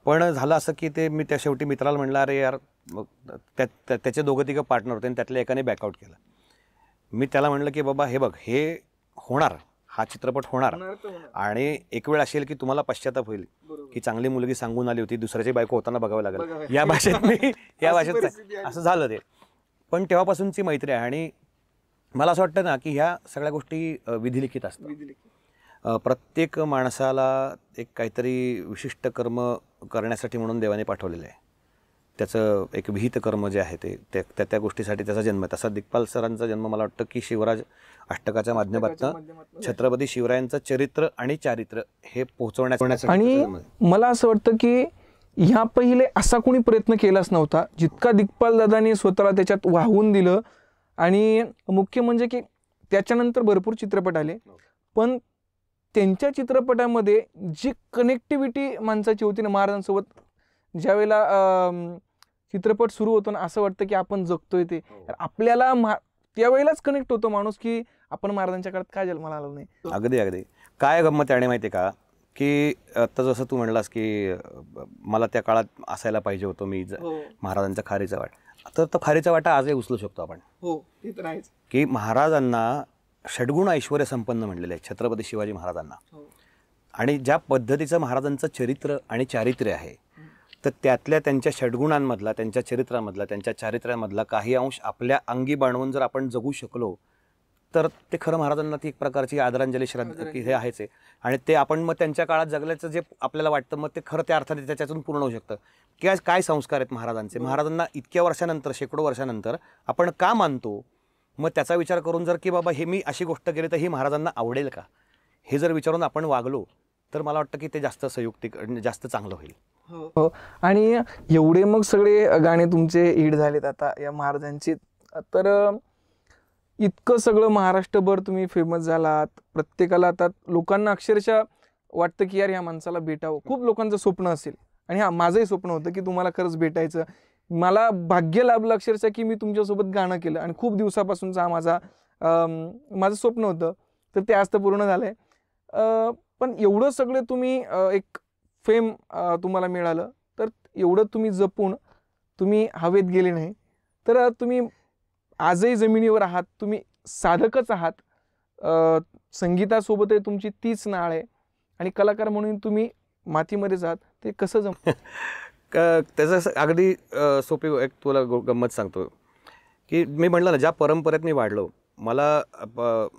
पण झालं असं की ते मी त्या शेवटी मित्राला म्हणलं, अरे यार, त्याचे दोघं तिघं पार्टनर होते आणि त्यातल्या एकाने बॅकआउट केलं. मी त्याला म्हणलं की बाबा हे बघ, हे होणार, हा चित्रपट होणार आणि एक वेळ असेल की तुम्हाला पश्चाताप होईल की चांगली मुलगी सांगून आली होती, दुसऱ्याची बायको होताना बघावं लागेल. या भाषेत या भाषेत असं झालं ते. पण तेव्हापासूनची मैत्री आहे आणि मला असं वाटतं ना की ह्या सगळ्या गोष्टी विधिलिखित असतात. प्रत्येक माणसाला एक काहीतरी विशिष्ट कर्म करण्यासाठी म्हणून देवाने पाठवलेलं आहे. त्याचं एक विहित कर्म जे आहे ते त्या गोष्टीसाठी त्याचा जन्म आहे. तसा दिग्पाल सरांचा जन्म मला वाटतं की शिवराज अष्टकाच्या माध्यमातून छत्रपती शिवरायांचं चरित्र आणि चारित्र्य हे पोहोचवण्यासाठी. आणि मला असं वाटतं की ह्या पहिले असा कोणी प्रयत्न केलाच नव्हता जितका दिग्पाल दादांनी स्वतःला त्याच्यात वाहून दिलं. आणि मुख्य म्हणजे की त्याच्यानंतर भरपूर चित्रपट आले, पण त्यांच्या चित्रपटामध्ये जी कनेक्टिव्हिटी माणसाची होती ना महाराजांसोबत, ज्यावेळेला चित्रपट सुरू होतो ना असं वाटतं की आपण जगतोय ते. आपल्याला त्यावेळेलाच कनेक्ट होतो माणूस की आपण महाराजांच्या काळात काय जन्माला आलो नाही. अगदी अगदी. काय गंमत आहे माहिती आहे का की आता जसं तू म्हणलास की मला त्या काळात असायला पाहिजे होतं मी महाराजांचा खारीचा वाट. तर तो खारीचा वाटा आजही उचलू शकतो आपण. हो, ते तर आहेच की महाराजांना षड्गुण ऐश्वर्य संपन्न म्हणलेले आहे छत्रपती शिवाजी महाराजांना. आणि ज्या पद्धतीचं महाराजांचं चरित्र आणि चारित्र्य आहे, तर त्यातल्या त्यांच्या षड्गुणांमधला, त्यांच्या चरित्रामधला, त्यांच्या चारित्र्यामधला काही अंश आपल्या अंगी बाणवून जर आपण जगू शकलो तर ते खरं महाराजांना ती एक प्रकारची आदरांजली श्रद्धा की हे आहेच आहे. आणि ते आपण मग त्यांच्या काळात जगल्याचं जे आपल्याला वाटतं मग ते खरं त्या अर्थाने त्याच्यातून पूर्ण होऊ शकतं. की आज काय संस्कार आहेत महाराजांचे, महाराजांना इतक्या वर्षानंतर, शेकडो वर्षानंतर आपण का मानतो. मग त्याचा विचार करून जर की बाबा हे मी अशी गोष्ट केली तर ही महाराजांना आवडेल का, हे जर विचारून आपण वागलो तर मला वाटतं की ते जास्त संयुक्तिक, जास्त चांगलं होईल. हो. आणि एवढे मग सगळे गाणे तुमचे हिट झालेत आता या महाराजांची, तर इतकं सगळं महाराष्ट्रभर तुम्ही फेमस झालात. प्रत्येकाला आता लोकांना अक्षरशः वाटतं की यार ह्या माणसाला भेटावं. खूप लोकांचं स्वप्न असेल आणि हा माझंही स्वप्न होतं की तुम्हाला खरंच भेटायचं. मला भाग्य लाभलं अक्षरशः की मी तुमच्यासोबत गाणं केलं आणि खूप दिवसापासूनचा हा माझं स्वप्न होतं, तर ते आज तर पूर्ण झालंय. पण एवढं सगळे तुम्ही एक फेम तुम्हाला मिळालं, तर एवढं तुम्ही जपून तुम्ही हवेत गेले नाही, तर तुम्ही आजही जमिनीवर आहात. तुम्ही साधकच आहात. संगीतासोबतही तुमची तीच नाळ आहे आणि कलाकार म्हणून तुम्ही मातीमध्येच आहात. ते कसं त्याचं अगदी सोपी एक तुला गंमत सांगतो की मी म्हटलं ना, ज्या परंपरेत मी वाढलो, मला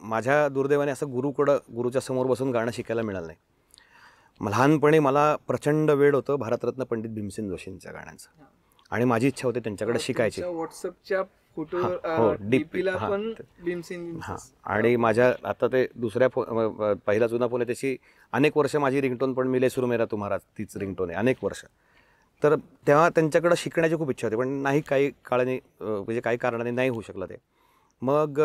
माझ्या दुर्दैवाने असं गुरुच्या समोर बसून गाणं शिकायला मिळालं नाही. लहानपणी मला प्रचंड वेळ होतं भारतरत्न पंडित भीमसेन जोशींच्या गाण्यांचं आणि माझी इच्छा होती त्यांच्याकडे शिकायची. व्हॉट्सअपच्या फोटो पण भीमसेन. आणि माझ्या आता ते दुसऱ्या पहिला जुना फोन आहे, त्याची अनेक वर्ष माझी रिंगटोन पण मिले सुर मेरा तुम्हारा तीच रिंगटोन आहे अनेक वर्ष. तर तेव्हा त्यांच्याकडं शिकण्याची खूप इच्छा होती, पण नाही, काही काळाने म्हणजे काही कारणाने नाही होऊ शकलं ते. मग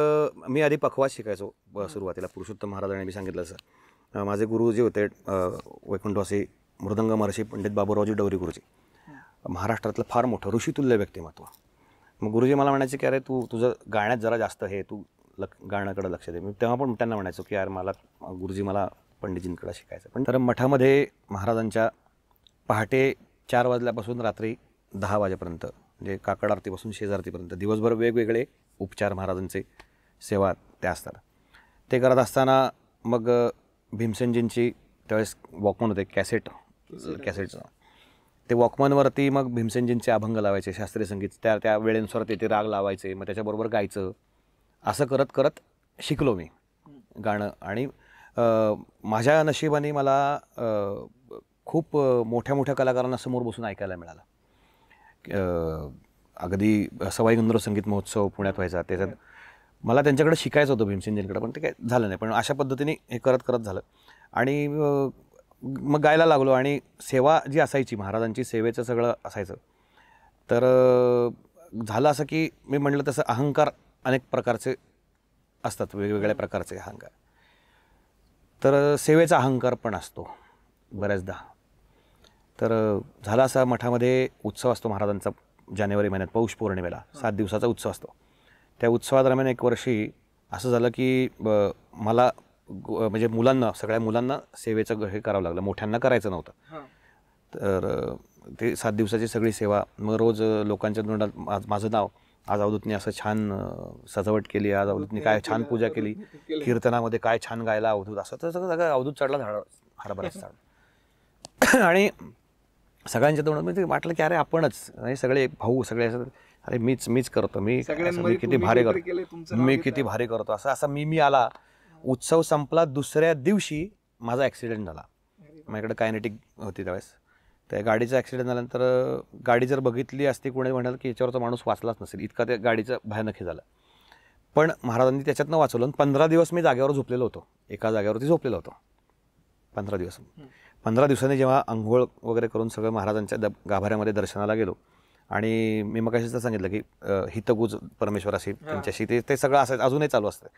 मी आधी पखवाज शिकायचो सुरुवातीला. पुरुषोत्तम महाराजांनी मी सांगितलं असं माझे गुरु जे होते वैकुंठवासी मृदंग महर्षी पंडित बाबूरावजी डवरी गुरुजी, महाराष्ट्रातलं फार मोठं ऋषितुल्य व्यक्तिमत्व. मग गुरुजी मला म्हणायचे की अरे तुझं गाण्यात जरा जास्त हे, तू गाण्याकडे लक्ष दे. मी तेव्हा पण त्यांना म्हणायचो की यार गुरुजी मला पंडितजींकडे शिकायचं. पण तर मठामध्ये महाराजांच्या पहाटे 4 वाजल्यापासून रात्री 10 वाजेपर्यंत, म्हणजे काकड आरतीपासून शेज आरतीपर्यंत दिवसभर वेगवेगळे उपचार महाराजांचे सेवा त्या असतात. ते करत असताना मग भीमसेनजींची त्यावेळेस वॉकमन होते, कॅसेटचं, ते वॉकमनवरती मग भीमसेनजींचे अभंग लावायचे, शास्त्रीय संगीत त्या वेळेनुसार ते राग लावायचे, मग त्याच्याबरोबर गायचं. असं करत करत शिकलो मी गाणं. आणि माझ्या नशिबाने मला खूप मोठ्या मोठ्या कलाकारांना समोर बसून ऐकायला मिळालं. अगदी सवाई गंधर्व संगीत महोत्सव पुण्यात व्हायचा, त्याच्यात मला त्यांच्याकडे शिकायचं होतं भीमसेनजींकडे, पण ते काय झालं नाही. पण अशा पद्धतीने हे करत करत झालं. आणि मग गायला लागलो आणि सेवा जी असायची महाराजांची सेवेचं सगळं असायचं. तर झालं असं की मी म्हटलं तसं अहंकार अनेक प्रकारचे असतात, वेगवेगळ्या प्रकारचे अहंकार. तर सेवेचा अहंकार पण असतो बऱ्याचदा. तर झाला असा मठामध्ये उत्सव असतो महाराजांचा जानेवारी महिन्यात पौष पौर्णिमेला 7 दिवसाचा उत्सव असतो. त्या उत्सवादरम्यान एक वर्षी असं झालं की मला म्हणजे सगळ्या मुलांना सेवेचं हे करावं लागलं, मोठ्यांना करायचं नव्हतं. तर ते 7 दिवसाची सगळी सेवा, मग रोज लोकांच्या तोंडात माझं नाव, आज अवधूतनी असं छान सजावट केली, आज अवधूतनी काय छान पूजा केली, कीर्तनामध्ये काय छान गायला अवधूत, असं तर सगळं अवधूत चढला हरभऱ्याच चढ. आणि सगळ्यांच्या तोंडात म्हणजे वाटलं की अरे आपणच सगळे भाऊ सगळे असं, अरे मीच करतो, मी किती भारी करतो, मी किती भारी करतो, असं मी आला. उत्सव संपला, दुसऱ्या दिवशी माझा ॲक्सिडेंट झाला. माझ्याकडे कायनेटिक होती त्यावेळेस. त्या गाडीचा ॲक्सिडेंट झाल्यानंतर गाडी जर बघितली असती कोणी म्हणाल की याच्यावरचा माणूस वाचलाच नसेल, इतका त्या गाडीचं भयानक हे झालं. पण महाराजांनी त्याच्यातनं वाचवलं. 15 दिवस मी जागेवर झोपलेलो होतो, एका जागेवरती झोपलेलो होतो 15 दिवस. 15 दिवसांनी जेव्हा आंघोळ वगैरे करून सगळं महाराजांच्या गाभाऱ्यामध्ये दर्शनाला गेलो आणि मी मग अशीच सांगितलं की हितगुज परमेश्वराशी त्यांच्याशी ते सगळं असायचं, अजूनही चालू असतं.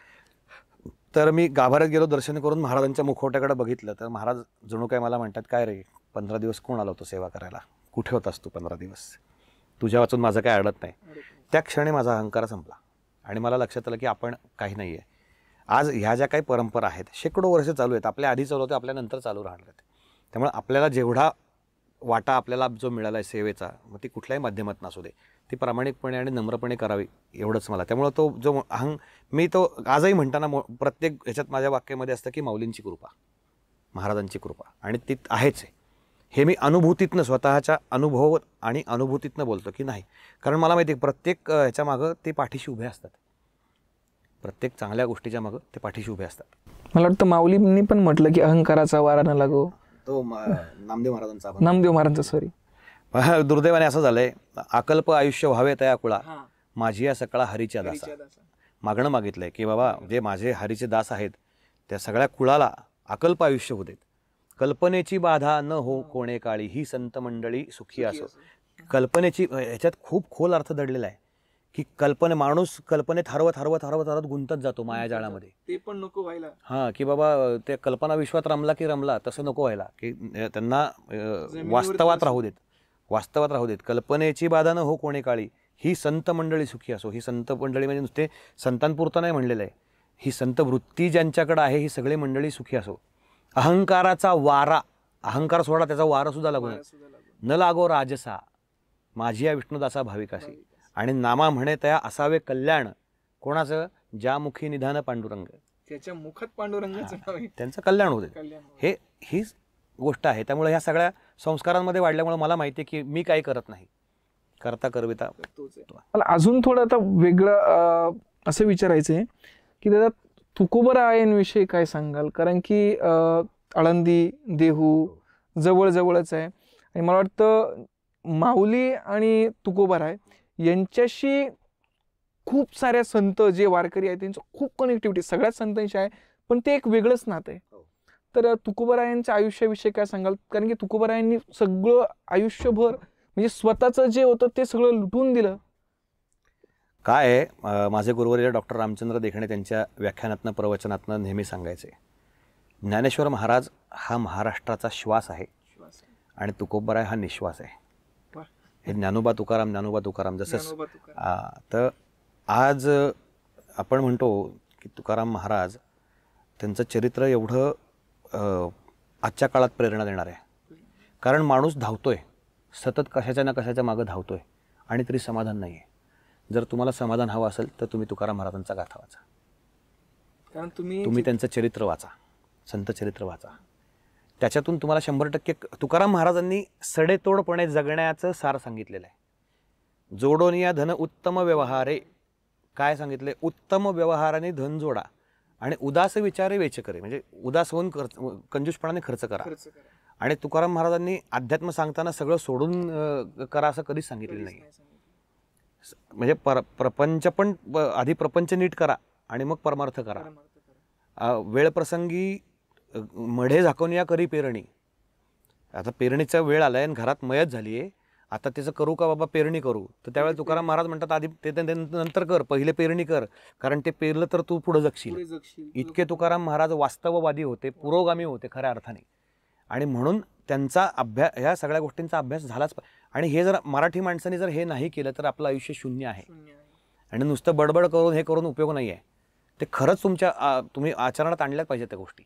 तर मी गाभाऱ्यात गेलो, दर्शन करून महाराजांच्या मुखवट्याकडे बघितलं तर महाराज जणू काय मला म्हणतात, काय रे 15 दिवस कोण आला होतो सेवा करायला, कुठे होतास तू 15 दिवस, तुझ्या वाचून माझं काय अडत नाही. त्या क्षणी माझा अहंकार संपला आणि मला लक्षात आलं की आपण काही नाही आहे. आज ह्या ज्या काही परंपरा आहेत शेकडो वर्ष चालू आहेत, आपल्या आधी चालू होते, आपल्यानंतर चालू राहणार आहेत. त्यामुळे आपल्याला जेवढा वाटा आपल्याला जो मिळाला आहे सेवेचा, मग ती कुठल्याही माध्यमातून असू दे, ती प्रामाणिकपणे आणि नम्रपणे करावी एवढंच मला. त्यामुळं तो जो मी तो आजही म्हणताना प्रत्येक ह्याच्यात माझ्या वाक्यामध्ये असतं की माऊलींची कृपा, महाराजांची कृपा, आणि ती आहेच आहे. हे मी अनुभूतीतनं, स्वतःच्या अनुभव आणि अनुभूतीतनं बोलतो की नाही, कारण मला माहिती आहे प्रत्येक ह्याच्या मागं ते पाठीशी उभे असतात, प्रत्येक चांगल्या गोष्टीच्या मागं ते पाठीशी उभे असतात. मला वाटतं माऊलींनी पण म्हटलं की अहंकाराचा वारा न लागो, तो नामदेव महाराजांचा सॉरी. दुर्दैवाने असं झालंय, अकल्प आयुष्य व्हावे तया कुळा, माझी या सकळा हरीच्या दासा. मागणं मागितलंय की बाबा जे माझे हरीचे दास आहेत त्या सगळ्या कुळाला अकल्प आयुष्य होते, कल्पनेची बाधा न हो कोणे काळी, ही संत मंडळी सुखी असो. कल्पनेची ह्याच्यात खूप खोल अर्थ दडलेला आहे की माणूस कल्पनेत हरवत गुंतत जातो मायाजाळामध्ये. ते पण नको व्हायला. हां, की बाबा ते कल्पना विश्वात रमला की रमला, तसं नको व्हायला, की त्यांना वास्तवात राहू देत. कल्पनेची बाधा न हो कोणे काळी, ही संत मंडळी सुखी असो. ही संत मंडळी म्हणजे नुसते संतांपुरतं नाही म्हणलेलं आहे, ही संत वृत्ती ज्यांच्याकडे आहे ही सगळी मंडळी सुखी असो. अहंकाराचा वारा, अहंकार सोडा, त्याचा वारा सुद्धा लागू नये. न लागो राजसा, माझी या विष्णुदासा भाविकाशी, आणि नामा म्हणे तया असावे कल्याण, कोणाचं, ज्या मुखी निधान पांडुरंग, त्याच्या मुखात पांडुरंगाचं नाव आहे, त्यांचं कल्याण होते. हीच गोष्ट आहे. त्यामुळे ह्या सगळ्या संस्कारांमध्ये वाढल्यामुळे मला माहिती आहे की मी काही करत नाही, करता करविता. मला अजून थोडं आता वेगळं असं विचारायचं आहे की दादा तुकोबरायांविषयी काय सांगाल, कारण की आळंदी देहू जवळच आहे आणि मला वाटतं माऊली आणि तुकोबराय यांच्याशी खूप साऱ्या संत जे वारकरी आहेत त्यांचं खूप कनेक्टिव्हिटी सगळ्याच संतांशी आहे, पण ते एक वेगळंच नातं आहे. तर तुकोबरायांच्या आयुष्याविषयी काय सांगाल, कारण की तुकोबरायांनी सगळं आयुष्यभर म्हणजे स्वतःचं जे होतं ते सगळं लुटून दिलं. काय आहे, माझे गुरुवर्य डॉक्टर रामचंद्र देखणे त्यांच्या व्याख्यानातनं प्रवचनातनं नेहमी सांगायचे, ज्ञानेश्वर महाराज हा महाराष्ट्राचा श्वास आहे आणि तुकोबराय हा निश्वास आहे. हे ज्ञानोबा तुकाराम जसं तर आज आपण म्हणतो की तुकाराम महाराज, त्यांचं चरित्र एवढं आजच्या काळात प्रेरणा देणार आहे. कारण माणूस धावतोय सतत, कशाच्या ना कशाच्या मागं धावतोय आणि तरी समाधान नाही आहे. जर तुम्हाला समाधान हवं असेल तर तुम्ही तुकाराम महाराजांचा गाथा वाचा, कारण तुम्ही त्यांचं चरित्र वाचा, संत चरित्र वाचा. त्याच्यातून तुम्हाला 100% तुकाराम महाराजांनी सडेतोडपणे जगण्याचं सार सांगितलेलं आहे. जोडोनिया धन उत्तम व्यवहारे, काय सांगितले, उत्तम व्यवहाराने धन जोडा आणि उदास विचारे वेच करे, म्हणजे उदास होऊन कंजूसपणाने खर्च करा. आणि तुकाराम महाराजांनी अध्यात्म सांगताना सगळं सोडून करा असं कधीच सांगितलेलं नाही. म्हणजे प्रपंच पण आधी प्रपंच नीट करा आणि मग परमार्थ करा. वेळ प्रसंगी मढे झाकून या करी पेरणी, आता पेरणीचा वेळ आलाय आणि घरात मयत झाली आहे, आता त्याचं करू का बाबा, पेरणी करू? तर त्यावेळेला तुकाराम महाराज म्हणतात आधी ते नंतर कर, पहिले पेरणी कर, कारण ते पेरलं तर तू पुढे जगशील. इतके तुकाराम महाराज वास्तववादी होते, पुरोगामी होते खऱ्या अर्थाने. आणि म्हणून त्यांचा अभ्यास, ह्या सगळ्या गोष्टींचा अभ्यास झालाच. आणि हे जर मराठी माणसाने जर हे नाही केलं तर आपलं आयुष्य शून्य आहे. आणि नुसतं बडबड करून हे करून उपयोग नाही आहे. ते खरंच तुम्ही आचरणात आणल्याच पाहिजे त्या गोष्टी.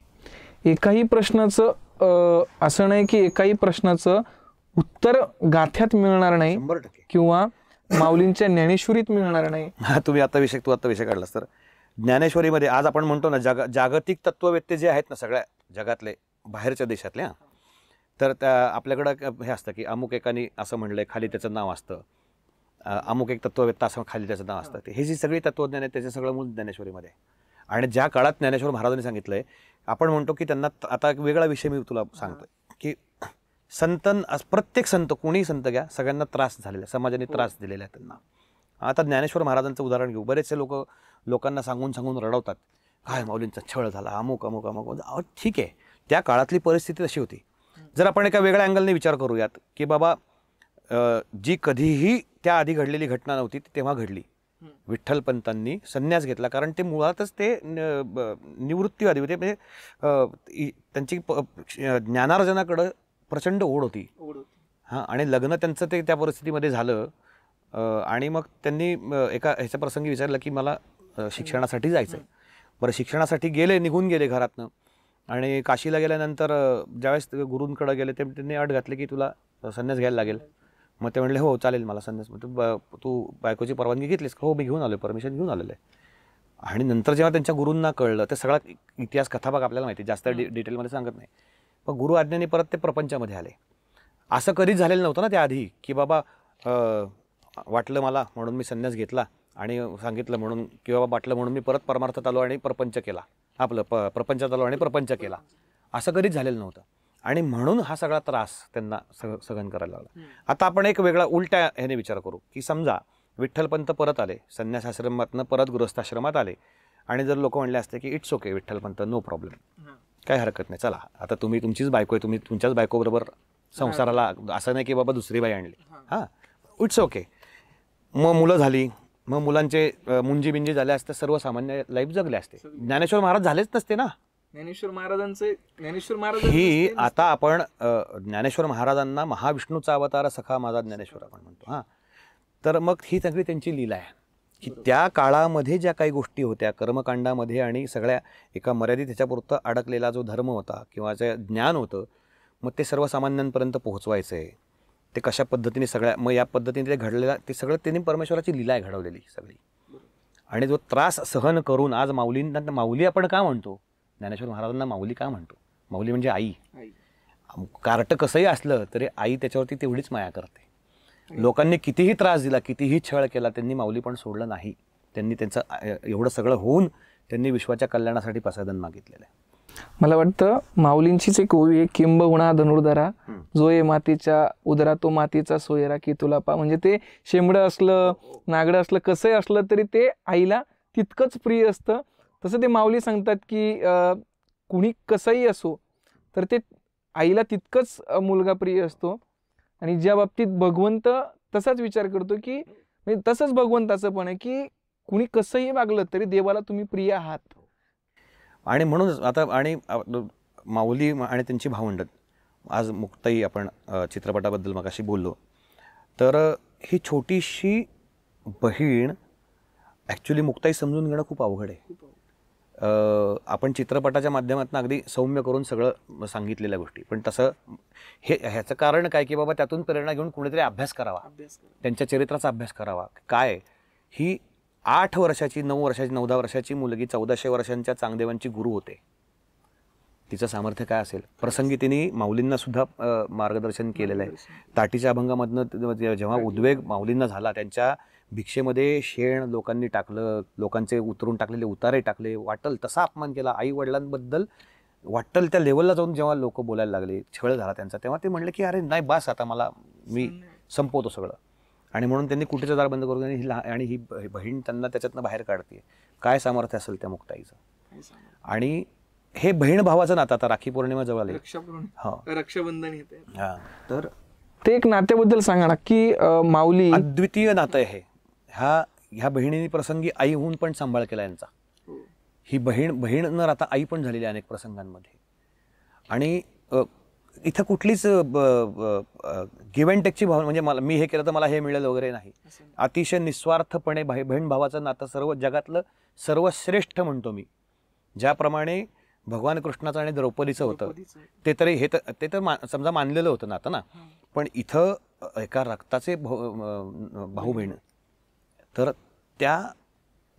एकाही प्रश्नाचं असं नाही की एकाही प्रश्नाचं उत्तर गाथ्यात मिळणार नाही 100% किंवा माऊलींच्या ज्ञानेश्वरीत मिळणार नाही. तू आता विषय काढलास तर ज्ञानेश्वरीमध्ये आज आपण म्हणतो ना, जागतिक तत्ववेत्ते जे आहेत ना सगळ्या जगातले, बाहेरच्या देशातल्या, तर आपल्याकडं हे असतं की अमुक एकाने असं म्हणलंय, खाली त्याचं नाव असतं, अमुक एक तत्ववेत्ता असं खाली त्याचं नाव असतं. हे जी सगळी तत्वज्ञान आहे त्याचं सगळं मूळ ज्ञानेश्वरीमध्ये. आणि ज्या काळात ज्ञानेश्वर महाराजांनी सांगितलंय, आपण म्हणतो की त्यांना आता एक वेगळा विषय मी तुला सांगतोय की प्रत्येक संत, कोणी संत घ्या, सगळ्यांना त्रास झालेला, समाजाने त्रास दिलेला आहे त्यांना. आता ज्ञानेश्वर महाराजांचं उदाहरण घेऊ. बरेचसे लोकांना सांगून रडवतात, काय माऊलींचा छळ झाला, अमुक अमुक अमुक. ठीक आहे, त्या काळातली परिस्थिती तशी होती. जर आपण एका वेगळ्या अँगलने विचार करूयात की बाबा जी कधीही त्या आधी घडलेली घटना नव्हती ती तेव्हा घडली. विठ्ठलपंतांनी संन्यास घेतला, कारण ते मुळातच ते निवृत्तीवादी होते. म्हणजे त्यांची ज्ञानार्जनाकडं प्रचंड ओढ होती. हां, आणि लग्न त्यांचं ते त्या परिस्थितीमध्ये झालं. आणि मग त्यांनी एका ह्याच्या प्रसंगी विचारलं की मला शिक्षणासाठी जायचं आहे. बरं, शिक्षणासाठी निघून गेले घरातनं. आणि काशीला गेल्यानंतर ज्यावेळेस गुरूंकडे गेले ते त्यांनी अट घातली की तुला संन्यास घ्यायला लागेल. मग ते म्हणले हो चालेल मला संन्यास. तू बायकोची परवानगी घेतलीस? हो, मी घेऊन आलो, परमिशन घेऊन आलेलं आहे. आणि नंतर जेव्हा त्यांच्या गुरूंना कळलं, ते सगळा इतिहास कथाभाग आपल्याला माहिती, जास्त डिटेलमध्ये सांगत नाही, पण गुरु आज्ञेने परत ते प्रपंचामध्ये आले. असं कधीच झालेलं नव्हतं ना त्या आधी की बाबा वाटलं मला म्हणून मी संन्यास घेतला आणि सांगितलं म्हणून, किंवा वाटलं म्हणून मी परत परमार्थात आलो आणि प्रपंच केला, आपलं प्रपंचात आलो आणि प्रपंच केला. असं कधीच झालेलं नव्हतं. आणि म्हणून हा सगळा त्रास त्यांना सहन करायला लागला. आता आपण एक वेगळा उलट्या ह्याने विचार करू की समजा विठ्ठलपंत परत आले, संन्यासाश्रमातनं परत गृहस्थाश्रमात आले, आणि जर लोक म्हणले असते की it's okay Vitthalpant, no problem, काही हरकत नाही, चला आता तुम्ही तुमचीच बायको आहे, तुम्ही तुमच्याच बायकोबरोबर संसाराला, असं नाही की बाबा दुसरी बाई आणली, हां इट्स ओके. मग मुलं झाली, मग मुलांचे मुंजी बिंजी झाले असते, सर्वसामान्य लाईफ जगले असते. ज्ञानेश्वर महाराज झालेच नसते ना. ज्ञानेश्वर महाराज ही आता आपण ज्ञानेश्वर महाराजांना महाविष्णूचा अवतार सखा माझा ज्ञानेश्वर आपण म्हणतो. हां, तर मग ही सगळी त्यांची लीला आहे की त्या काळामध्ये ज्या काही गोष्टी होत्या कर्मकांडामध्ये आणि सगळ्या एका मर्यादित ह्याच्यापुरतं अडकलेला जो धर्म होता किंवा जे ज्ञान होतं, मग ते सर्वसामान्यांपर्यंत पोहोचवायचं आहे. ते कशा पद्धतीने सगळ्या, मग या पद्धतीने ते घडलेला, ते सगळं त्यांनी परमेश्वराची लीला आहे घडवलेली सगळी. आणि जो त्रास सहन करून आज माऊली आपण का म्हणतो, ज्ञानेश्वर महाराजांना माऊली का म्हणतो? माऊली म्हणजे आई. कार्ट कसंही असलं तरी आई त्याच्यावरती तेवढीच माया करते. लोकांनी कितीही त्रास दिला, कितीही छळ केला, त्यांनी माऊली पण सोडलं नाही. त्यांनी त्यांचं एवढं सगळं होऊन त्यांनी विश्वाच्या कल्याणासाठी पसायदान मागितलेलं आहे. मला वाटतं माऊलींचीच एक ओवी आहे, किंबहुना धनुर्धरा जो ये मातीच्या उदरा तो मातीचा सोयरा की तुला पा. म्हणजे ते शेंबडं असलं, नागडं असलं, कसंही असलं तरी ते आईला तितकंच प्रिय असतं. तसं ते माऊली सांगतात की कुणी कसंही असो तर ते आईला तितकंच मुलगा प्रिय असतो. आणि ज्या बाबतीत भगवंत तसाच विचार करतो की म्हणजे तसंच भगवंताचं पण आहे की कुणी कसंही वागलं तरी देवाला तुम्ही प्रिय आहात. आणि म्हणून आता आणि माऊली आणि त्यांची भावंड, आज मुक्ताई, आपण चित्रपटाबद्दल मगाशी बोललो, तर ही छोटीशी बहीण ॲक्च्युली मुक्ताई समजून घेणं खूप अवघड आहे. आपण चित्रपटाच्या माध्यमातून अगदी सौम्य करून सगळं सांगितलेल्या गोष्टी, पण तसं ह्याचं कारण काय की बाबा त्यातून प्रेरणा घेऊन कुणीतरी अभ्यास करावा, त्यांच्या चरित्राचा अभ्यास करावा. काय ही 8 वर्षाची, 9 वर्षाची, 9-10 वर्षाची मुलगी 1400 वर्षांच्या चांगदेवांची गुरु होते. तिचं सामर्थ्य काय असेल. प्रसंगी तिने माऊलींना सुद्धा मार्गदर्शन केलेलं आहे. ताटीच्या अभंगामधनं जेव्हा उद्वेग माऊलींना झाला, त्यांच्या भिक्षेमध्ये शेण लोकांनी टाकलं, लोकांचे उतरून टाकलेले उतारे टाकले, वाटल तसा अपमान केला, आई वडिलांबद्दल वाटल त्या लेवलला जाऊन जेव्हा लोक बोलायला लागले, छळ झाला त्यांचा, तेव्हा ते म्हणले की अरे नाही बास, आता मी संपवतो सगळं. आणि म्हणून त्यांनी कुठेचं दार बंद करून आणि ही बहीण त्यांना त्याच्यातनं बाहेर काढते. काय सामर्थ्य असेल त्या मुक्ताईचं. आणि हे बहीण भावाचं नातं, आता राखी पौर्णिमा जवळ आली, रक्षाबंधन येते, तर ते एक नात्याबद्दल सांगा ना, की माऊली अद्वितीय नातं आहे. ह्या बहिणीने प्रसंगी आई होऊन पण सांभाळ केला यांचा. ही बहीण न राहता आई पण झालेली अनेक प्रसंगांमध्ये. आणि इथं कुठलीच गिव्ह अँड टेकची भावना, म्हणजे मला मी हे केलं तर मला हे मिळेल वगैरे नाही. अतिशय निस्वार्थपणे बहीण भावाचं नातं सर्व जगातलं सर्वश्रेष्ठ म्हणतो मी. ज्याप्रमाणे भगवान कृष्णाचं आणि द्रौपदीचं होतं ते तर समजा मानलेलं होतं नातं ना, पण इथं एका रक्ताचे भाऊ बहीण, तर त्या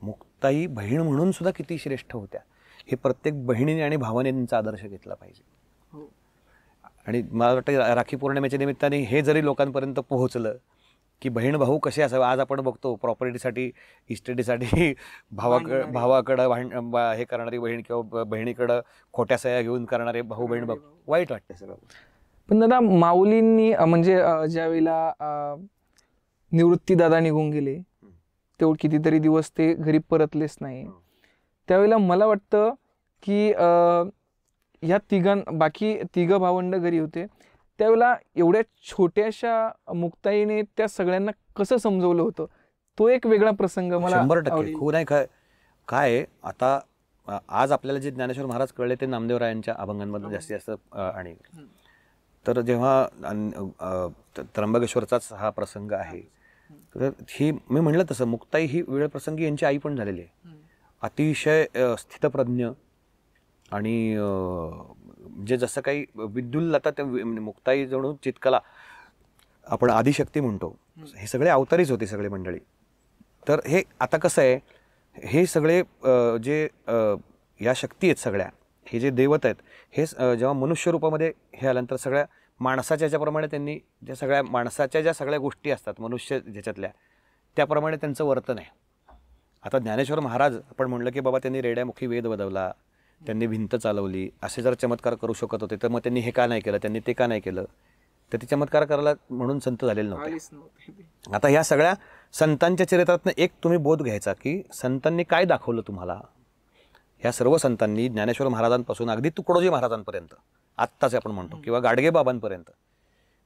मुक्ताई बहीण म्हणून सुद्धा किती श्रेष्ठ होत्या हे प्रत्येक बहिणीने आणि भावाने त्यांचा आदर्श घेतला पाहिजे. आणि मला वाटतं राखी पौर्णिमेच्या निमित्ताने हे जरी लोकांपर्यंत पोहोचलं की बहीण भाऊ कसे असावे. आज आपण बघतो प्रॉपर्टीसाठी, इस्टेटीसाठी भावाकडं हे करणारी बहीण किंवा बहिणीकडं खोट्या सह्या घेऊन करणारे भाऊ बहीण बघ, वाईट वाटतं सगळं. पण दादा, माऊलींनी म्हणजे ज्यावेळेला निवृत्ती दादा निघून गेले, तेवढे कितीतरी दिवस ते घरी परतलेच नाही, त्यावेळेला मला वाटतं की ह्या बाकी तिघ भावंड घरी होते, त्यावेळेला एवढ्या छोट्याशा मुक्ताईने त्या सगळ्यांना कसं समजवलं होतं, तो एक वेगळा प्रसंग मला 100% खूप नाही. काय आता आज आपल्याला जे ज्ञानेश्वर महाराज कळले ते नामदेवरायांच्या अभंगांमधून जास्तीत जास्त. आणि तर जेव्हा त्र्यंबकेश्वरचाच हा प्रसंग आहे, तर ही मी म्हणलं तसं मुक्ताई ही वेळ प्रसंगी यांची आई पण झालेली आहे. अतिशय स्थितप्रज्ञ आणि जे जसं काही विद्युल्लता त्या मुक्ताई जणू चितकला, आपण आदिशक्ती म्हणतो, हे सगळे अवतारीच होते सगळे मंडळी. तर हे आता कसं आहे, हे सगळे जे या शक्ती आहेत सगळ्या, हे जे देवत आहेत, हे जेव्हा मनुष्य रूपामध्ये हे आल्यानंतर सगळ्या माणसाच्या ज्याप्रमाणे त्यांनी ज्या सगळ्या माणसाच्या ज्या सगळ्या गोष्टी असतात मनुष्य ज्याच्यातल्या, त्याप्रमाणे त्यांचं वर्तन आहे. आता ज्ञानेश्वर महाराज आपण म्हणलं की बाबा त्यांनी रेड्यामुखी वेद वदवला, त्यांनी भिंत चालवली, असे जर चमत्कार करू शकत होते तर मग त्यांनी हे का नाही केलं, त्यांनी ते का नाही केलं, तर ते चमत्कार करायला म्हणून संत झालेले नव्हते. आता ह्या सगळ्या संतांच्या चरित्रातनं एक तुम्ही बोध घ्यायचा की संतांनी काय दाखवलं तुम्हाला. ह्या सर्व संतांनी ज्ञानेश्वर महाराजांपासून अगदी तुकडोजी महाराजांपर्यंत, आत्ताच आपण म्हणतो, किंवा गाडगे बाबांपर्यंत,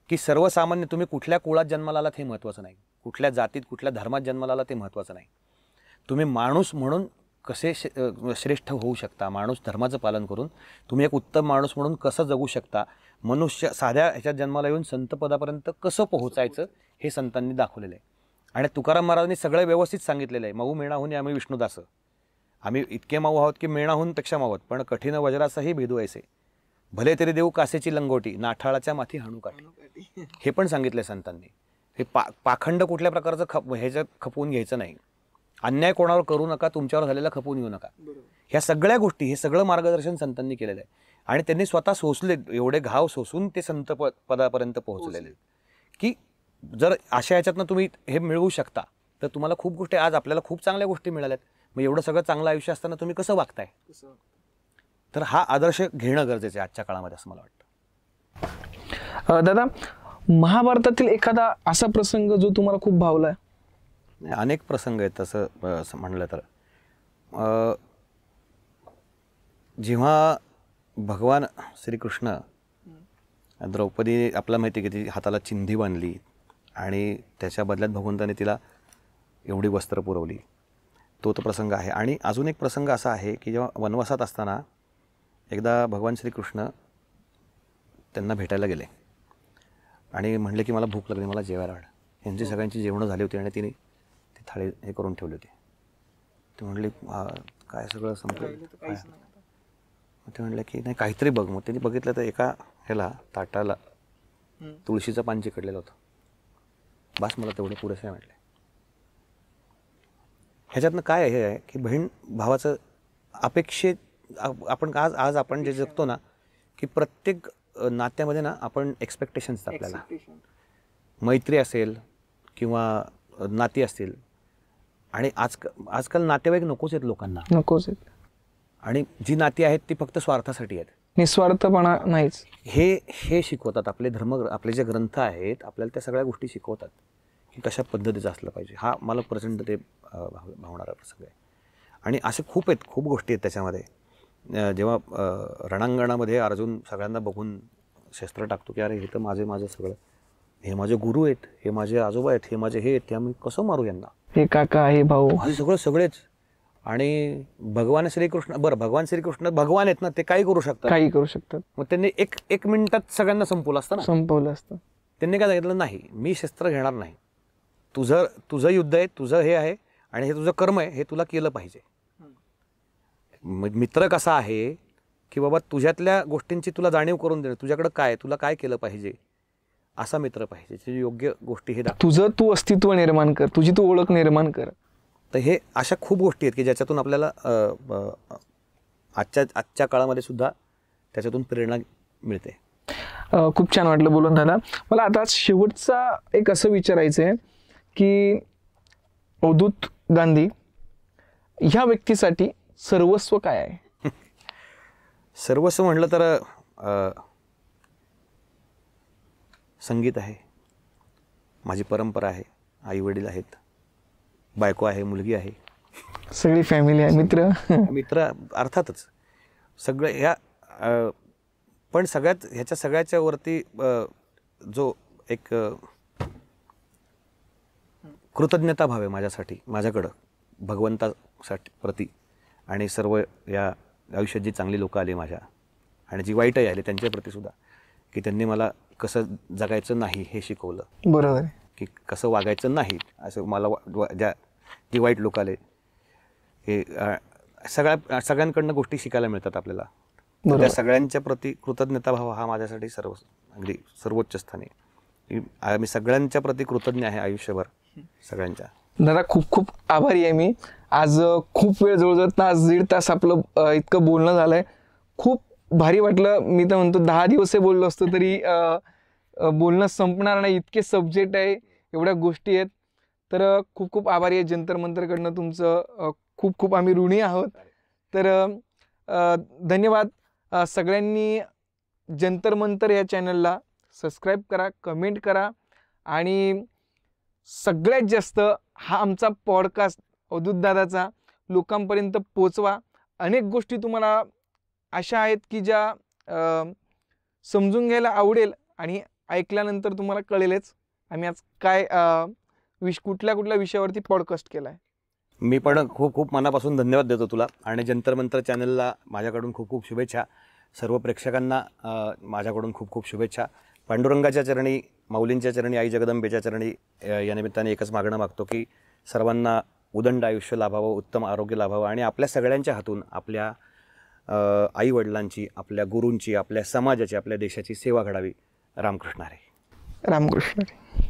की सर्वसामान्य तुम्ही कुठल्या कुळात जन्माला आलात हे महत्त्वाचं नाही, कुठल्या जातीत कुठल्या धर्मात जन्माला आलात ते महत्त्वाचं नाही. तुम्ही माणूस म्हणून कसे श्रेष्ठ होऊ शकता, माणूस धर्माचं पालन करून तुम्ही एक उत्तम माणूस म्हणून कसं जगू शकता, मनुष्य साध्या ह्याच्यात जन्माला येऊन संतपदापर्यंत कसं पोहोचायचं हे संतांनी दाखवलेलं आहे. आणि तुकाराम महाराजांनी सगळं व्यवस्थित सांगितलेलं आहे. मऊ मेणाहून आम्ही विष्णुदास, आम्ही इतके माऊ आहोत की मेणाहून पेक्षा माऊ आहोत, पण कठीण वज्रासही भेदू ऐसे, भले तरी देऊ कासेची लंगोटी, नाठाळाच्या माथी हाणू काठी, हे पण सांगितलंय संतांनी. हे पाखंड कुठल्या प्रकारचं ह्याच्यात खपवून घ्यायचं नाही, अन्याय कोणावर करू नका, तुमच्यावर झालेला खपून येऊ नका, ह्या सगळ्या गोष्टी, हे सगळं मार्गदर्शन संतांनी केलेलं आहे. आणि त्यांनी स्वतः सोसले, एवढे घाव सोसून ते संत पदापर्यंत पोहोचलेले, की जर अशा ह्याच्यातनं तुम्ही हे मिळवू शकता तर तुम्हाला खूप गोष्टी, आज आपल्याला खूप चांगल्या गोष्टी मिळाल्यात, मग एवढं सगळं चांगलं आयुष्य असताना तुम्ही कसं वागताय, तर हा आदर्श घेणं गरजेचं आहे आजच्या काळामध्ये असं मला वाटतं. दादा, महाभारतातील एखादा असा प्रसंग जो तुम्हाला खूप भावलाय? अनेक प्रसंग आहेत तसं म्हणलं तर. जेव्हा भगवान श्रीकृष्ण द्रौपदी, आपल्याला माहिती आहे की ती हाताला चिंधी बांधली आणि त्याच्या बदल्यात भगवंताने तिला एवढी वस्त्र पुरवली, तो प्रसंग आहे. आणि अजून एक प्रसंग असा आहे की जेव्हा वनवासात असताना एकदा भगवान श्रीकृष्ण त्यांना भेटायला गेले आणि म्हणले की मला भूक लागली, मला जेवायला वाढ. यांची सगळ्यांची जेवणं झाली होती आणि तिने ती थाळी हे करून ठेवली होती. ते म्हणले काय सगळं संपलं, ते म्हणले की नाही काहीतरी बघ. मग त्यांनी बघितलं तर एका ह्याला ताटाला तुळशीचं पान चिकटलेलं होतं. बस मला तेवढं पुरेसं आहे म्हटलं. ह्याच्यातनं काय हे आहे की बहीण भावाचं अपेक्षित, आपण आज आपण जे जगतो ना, की प्रत्येक नात्यामध्ये ना आपण एक्सपेक्टेशन्स, आपल्याला मैत्री असेल किंवा नाती असतील, आणि आजकाल नातेवाईक नकोच आहेत लोकांना, नकोच आहेत. आणि जी नाती आहेत ती फक्त स्वार्थासाठी आहेत, निस्वार्थपणा नाहीच. हे शिकवतात आपले धर्म, आपले जे ग्रंथ आहेत आपल्याला त्या सगळ्या गोष्टी शिकवतात की कशा पद्धतीचं असलं पाहिजे. हा मला प्रचंड ते भावणारा प्रसंग आहे. आणि असे खूप गोष्टी आहेत त्याच्यामध्ये जेव्हा रणांगणामध्ये अर्जुन सगळ्यांना बघून शस्त्र टाकतो की अरे हे तर माझं सगळं, हे माझे गुरु आहेत, हे माझे आजोबा आहेत, हे माझे हे आहेत, त्यामुळे कसं मारू यांना, हे काका हे भाऊ माझे सगळेच. आणि भगवान श्रीकृष्ण, बरं भगवान श्रीकृष्ण भगवान आहेत ना, ते काही करू शकतात, काही करू शकतात. मग त्यांनी एक मिनिटात सगळ्यांना संपवलं असतं ना. संपवलं असतं. त्यांनी काय सांगितलं, नाही मी शस्त्र घेणार नाही, तुझं युद्ध आहे, तुझं हे आहे आणि हे तुझं कर्म आहे, हे तुला केलं पाहिजे. मित्र कसा आहे की बाबा तुझ्यातल्या गोष्टींची तुला जाणीव करून देणं, तुझ्याकडं काय, तुला काय केलं पाहिजे, असा मित्र पाहिजे, त्याची योग्य गोष्टी हे तुझं तू अस्तित्व निर्माण कर, तुझी तू ओळख निर्माण कर. तर हे अशा खूप गोष्टी आहेत की ज्याच्यातून आपल्याला आजच्या काळामध्ये सुद्धा त्याच्यातून प्रेरणा मिळते. खूप छान वाटलं बोलून दादा. मला आता शेवटचा एक असं विचारायचं आहे की अवधूत गांधी ह्या व्यक्तीसाठी सर्वस्व काय आहे? सर्वस्व म्हटलं तर संगीत आहे, माझी परंपरा आहे, आई वडील आहेत, बायको आहे, मुलगी आहे, सगळी फॅमिली आहे, मित्र अर्थातच सगळं ह्या. पण ह्याच्या सगळ्याच्या वरती जो एक कृतज्ञता भाव आहे माझ्यासाठी, माझ्याकडं भगवंतासाठी प्रती, आणि सर्व या आयुष्यात जी चांगली लोकं आली माझ्या आणि जी वाईटही आली त्यांच्या प्रती सुद्धा, की त्यांनी मला कसं जगायचं नाही हे शिकवलं. बरोबर आहे. की कसं वागायचं नाही असं मला जी वाईट लोक आले, हे सगळ्यांकडनं गोष्टी शिकायला मिळतात आपल्याला. त्या सगळ्यांच्या प्रती कृतज्ञताभाव हा माझ्यासाठी अगदी सर्वोच्च स्थान आहे. मी सगळ्यांच्या प्रती कृतज्ञ आहे आयुष्यभर, सगळ्यांच्या. दादा खूप खूप आभारी आहे मी. आज खूप वेळ, जवळजवळ तास दीड तास आपलं इतकं बोलणं झालंय. खूप भारी वाटलं. मी तर म्हणतो 10 दिवस बोललो असतो तरी बोलणं संपणार नाही, इतके सब्जेक्ट आहे, एवढ्या गोष्टी आहेत. तर खूप खूप आभारी आहे. जंतर मंतरकडनं तुमचं खूप खूप आम्ही ऋणी आहोत. तर धन्यवाद. सगळ्यांनी जंतर मंतर या चॅनलला सबस्क्राईब करा, कमेंट करा आणि सगळ्यात जास्त हा आमचा पॉडकास्ट अवधूत दादाचा लोकांपर्यंत पोचवा. अनेक गोष्टी तुम्हाला अशा आहेत की ज्या समजून घ्यायला आवडेल आणि ऐकल्यानंतर तुम्हाला कळेलच आम्ही आज काय कुठल्या विषयावरती पॉडकास्ट केला आहे. मी पण खूप खूप मनापासून धन्यवाद देतो तुला आणि जंतर मंतर चॅनलला माझ्याकडून खूप खूप शुभेच्छा. सर्व प्रेक्षकांना माझ्याकडून खूप खूप शुभेच्छा. पांडुरंगाच्या चरणी, माऊलींच्या चरणी, आई जगदंबेच्या चरणी या निमित्ताने एकच मागणं मागतो की सर्वांना उदंड आयुष्य लाभावं, उत्तम आरोग्य लाभावं आणि आपल्या सगळ्यांच्या हातून आपल्या आईवडिलांची, आपल्या गुरूंची, आपल्या समाजाची, आपल्या देशाची सेवा घडावी. रामकृष्ण हरी. रामकृष्ण हरी.